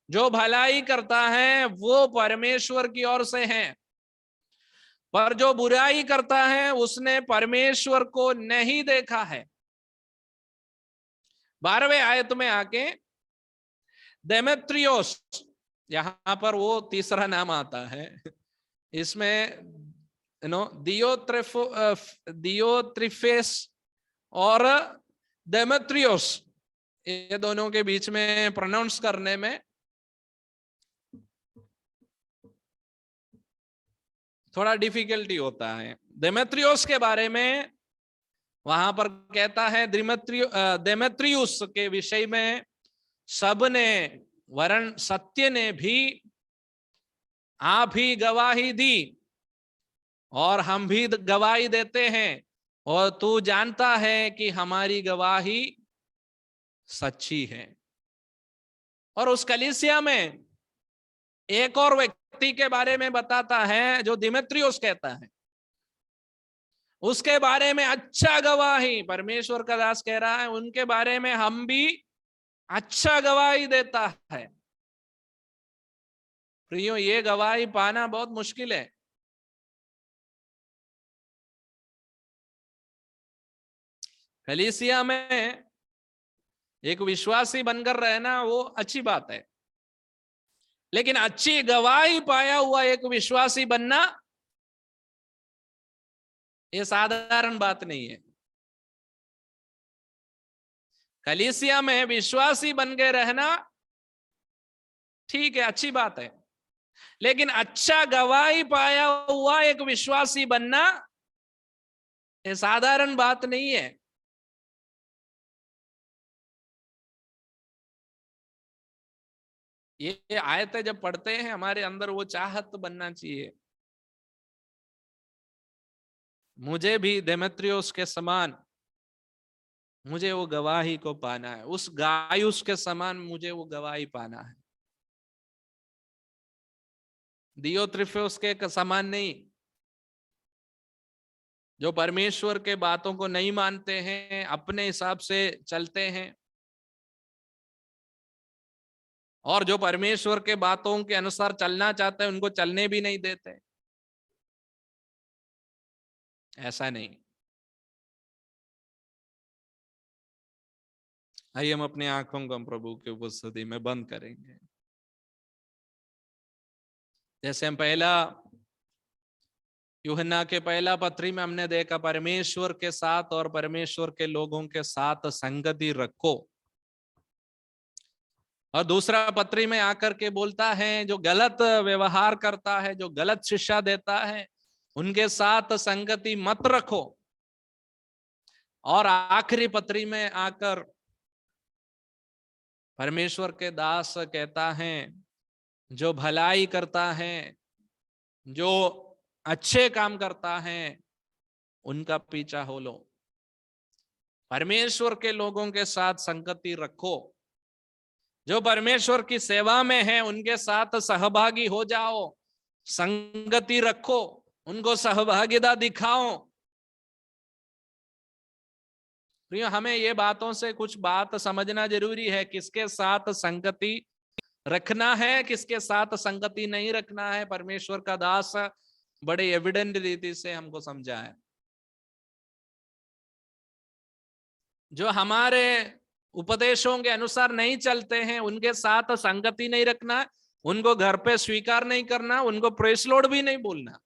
जो भलाई करता है वो परमेश्वर की ओर से है, पर जो बुराई करता है उसने परमेश्वर को नहीं देखा है। 12वें आयत में आके देमेत्रियोस, यहां पर वो तीसरा नाम आता है। इसमें दियोत्रिफेस और देमेत्रियोस, ये दोनों के बीच में प्रोनाउंस करने में थोड़ा डिफिकल्टी होता है। देमेत्रियोस के बारे में वहां पर कहता है देमेत्रियुस के विषय में सबने वरन सत्य ने भी आप ही गवाही दी और हम भी गवाही देते हैं, और तू जानता है कि हमारी गवाही सच्ची है। और उस कलीसिया में एक और व्यक्ति के बारे में बताता है जो दिमेत्रियुस कहता है, उसके बारे में अच्छा गवाही परमेश्वर का दास कह रहा है, उनके बारे में हम भी अच्छा गवाही देता है। प्रियो, ये गवाही पाना बहुत मुश्किल है। कलीसिया में एक विश्वासी बनकर रहना वो अच्छी बात है, लेकिन अच्छी गवाही पाया हुआ एक विश्वासी बनना ये साधारण बात नहीं है। कलीसिया में विश्वासी बन के रहना ठीक है, अच्छी बात है, लेकिन अच्छा गवाही पाया हुआ एक विश्वासी बनना ये साधारण बात नहीं है। ये आयतें जब पढ़ते हैं हमारे अंदर वो चाहत बनना चाहिए, मुझे भी देमेत्रियुस के समान मुझे वो गवाही को पाना है, उस गायुस के समान मुझे वो गवाही पाना है, दियोत्रिफेस के समान नहीं, जो परमेश्वर के बातों को नहीं मानते हैं, अपने हिसाब से चलते हैं, और जो परमेश्वर के बातों के अनुसार चलना चाहते हैं उनको चलने भी नहीं देते। ऐसा नहीं। आइए हम अपनी आंखों को हम प्रभु की उपस्थिति में बंद करेंगे। जैसे हम पहला यूहन्ना के पहला पत्री में हमने देखा, परमेश्वर के साथ और परमेश्वर के लोगों के साथ संगति रखो, और दूसरा पत्री में आकर के बोलता है जो गलत व्यवहार करता है, जो गलत शिक्षा देता है, उनके साथ संगति मत रखो। और आखिरी पत्री में आकर परमेश्वर के दास कहता है जो भलाई करता है, जो अच्छे काम करता है, उनका पीछा हो लो। परमेश्वर के लोगों के साथ संगति रखो, जो परमेश्वर की सेवा में है उनके साथ सहभागी हो जाओ, संगति रखो, उनको सहभागिता दिखाओ। प्रिय, हमें ये बातों से कुछ बात समझना जरूरी है, किसके साथ संगति रखना है, किसके साथ संगति नहीं रखना है। परमेश्वर का दास बड़े एविडेंट रीति से हमको समझाए, जो हमारे उपदेशों के अनुसार नहीं चलते हैं उनके साथ संगति नहीं रखना, उनको घर पे स्वीकार नहीं करना, उनको प्रेस लॉर्ड भी नहीं बोलना।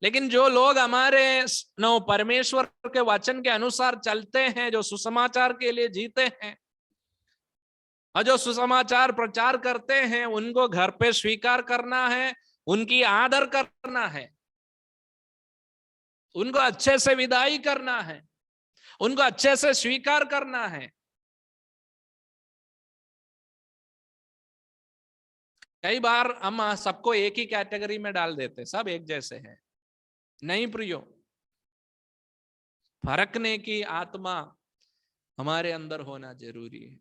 लेकिन जो लोग हमारे परमेश्वर के वचन के अनुसार चलते हैं, जो सुसमाचार के लिए जीते हैं और जो सुसमाचार प्रचार करते हैं, उनको घर पे स्वीकार करना है, उनकी आदर करना है, उनको अच्छे से विदाई करना है, उनको अच्छे से स्वीकार करना है। कई बार हम सबको एक ही कैटेगरी में डाल देते, सब एक जैसे हैं। नहीं प्रियो, फरकने की आत्मा हमारे अंदर होना जरूरी है।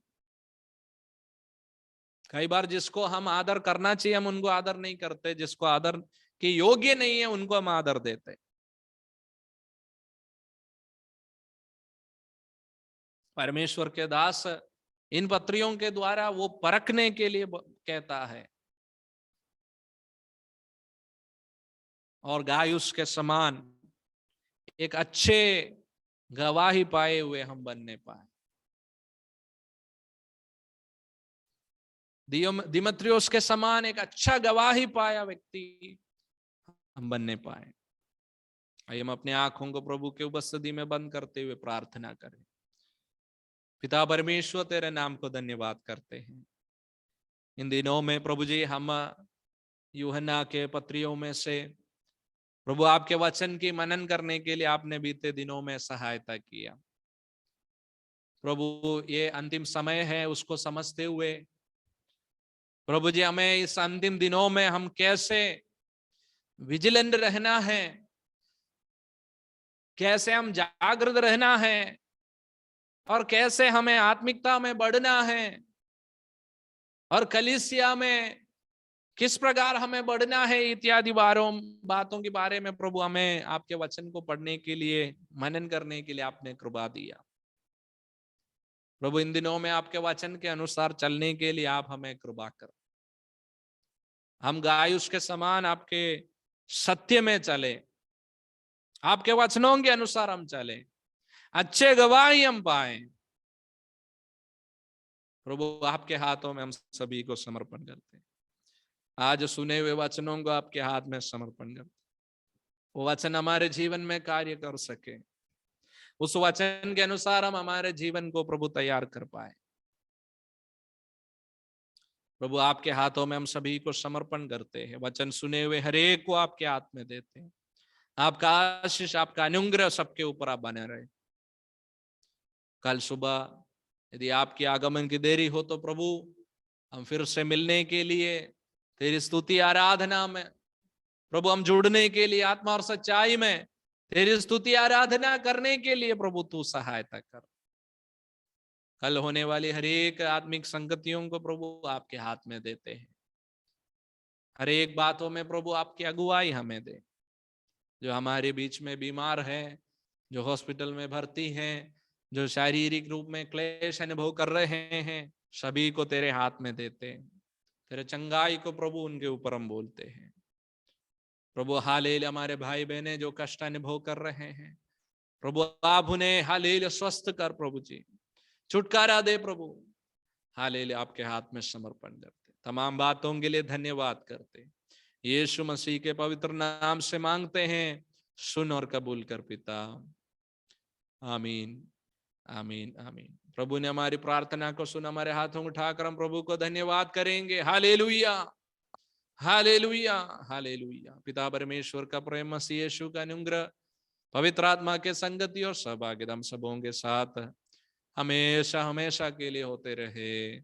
कई बार जिसको हम आदर करना चाहिए हम उनको आदर नहीं करते, जिसको आदर के योग्य नहीं है उनको हम आदर देते। परमेश्वर के दास इन पत्रियों के द्वारा वो परखने के लिए कहता है, और गायुस के समान एक अच्छे गवाही पाए हुए हम बनने पाए, दिमेत्रियुस के समान एक अच्छा गवाही पाया व्यक्ति हम बनने पाए। आइए हम अपनी आंखों को प्रभु के उपस्थिति में बंद करते हुए प्रार्थना करें। पिता परमेश्वर, तेरे नाम को धन्यवाद करते हैं। इन दिनों में प्रभु जी हम यूहन्ना के पत्रियों में से प्रभु आपके वचन की मनन करने के लिए आपने बीते दिनों में सहायता किया। प्रभु ये अंतिम समय है, उसको समझते हुए प्रभु जी हमें इस अंतिम दिनों में हम कैसे विजिलेंट रहना है, कैसे हम जागृत रहना है और कैसे हमें आत्मिकता में बढ़ना है और कलीसिया में किस प्रकार हमें बढ़ना है इत्यादि बातों के बारे में प्रभु हमें आपके वचन को पढ़ने के लिए, मनन करने के लिए आपने कृपा दिया। प्रभु इन दिनों में आपके वचन के अनुसार चलने के लिए आप हमें कृपा कर, हम गायुस के समान आपके सत्य में चले, आपके वचनों के अनुसार हम चले, अच्छे गवाही हम पाए। प्रभु आपके हाथों में हम सभी को समर्पण करते हैं। आज सुने हुए वचनों को आपके हाथ में समर्पण करते, वो वचन हमारे जीवन में कार्य कर सके, उस वचन के अनुसार हम हमारे जीवन को प्रभु तैयार कर पाए। प्रभु आपके हाथों में हम सभी को समर्पण करते हैं। वचन सुने हुए हर एक को आपके हाथ में देते हैं। आपका आशीष, आपका अनुग्रह सबके ऊपर आप बने रहे। कल सुबह यदि आपकी आगमन की देरी हो तो प्रभु हम फिर से मिलने के लिए तेरी स्तुति आराधना में प्रभु हम जुड़ने के लिए आत्मा और सच्चाई में तेरी स्तुति आराधना करने के लिए प्रभु तू सहायता कर। कल होने वाली हर एक आत्मिक संगतियों को प्रभु आपके हाथ में देते हैं। हर एक बातों में प्रभु आपकी अगुवाई हमें दे। जो हमारे बीच में बीमार है, जो हॉस्पिटल में भर्ती हैं, जो शारीरिक रूप में क्लेश अनुभव कर रहे हैं, सभी को तेरे हाथ में देते हैं। तेरे चंगाई को प्रभु उनके ऊपर हम बोलते हैं। प्रभु हालेलुया, हमारे भाई बहने जो कष्ट अनुभव कर रहे हैं प्रभु आप उन्हें हालेलुया स्वस्थ कर, प्रभु जी छुटकारा दे। प्रभु हालेलुया आपके हाथ में समर्पण करते, तमाम बातों के लिए धन्यवाद करते, यीशु मसीह के पवित्र नाम से मांगते हैं, सुन और कबूल कर पिता, आमीन आमीन आमीन। प्रभु ने हमारी प्रार्थना को सुना, हमारे हाथों उठाकर हम प्रभु को धन्यवाद करेंगे। Hallelujah hallelujah hallelujah. पिता परमेश्वर का प्रेम, मसीह यीशु का अनुग्रह, पवित्र आत्मा के संगति और सहभागिता हम सबों के साथ हमेशा हमेशा के लिए होते रहे।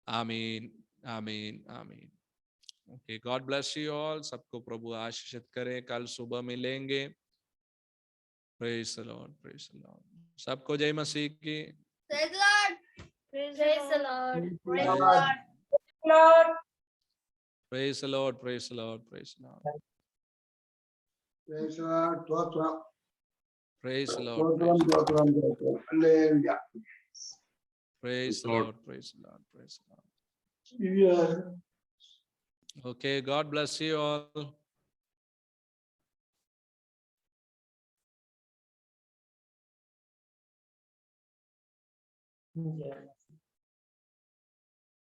आमीन आमीन आमीन। Okay, God bless you all. सबको प्रभु आशीषित करे। कल सुबह मिलेंगे। Praise the Lord, praise the Lord. सबको जय मसीह की। Praise the Lord. Praise the Lord. Praise the Lord. Lord. Praise the Lord, praise the Lord, praise the Lord. Praise the Lord. Praise the Lord, praise the Lord. Hallelujah. Praise the Lord, praise the Lord, praise the Lord. Yeah. Okay, God bless you all. Yeah.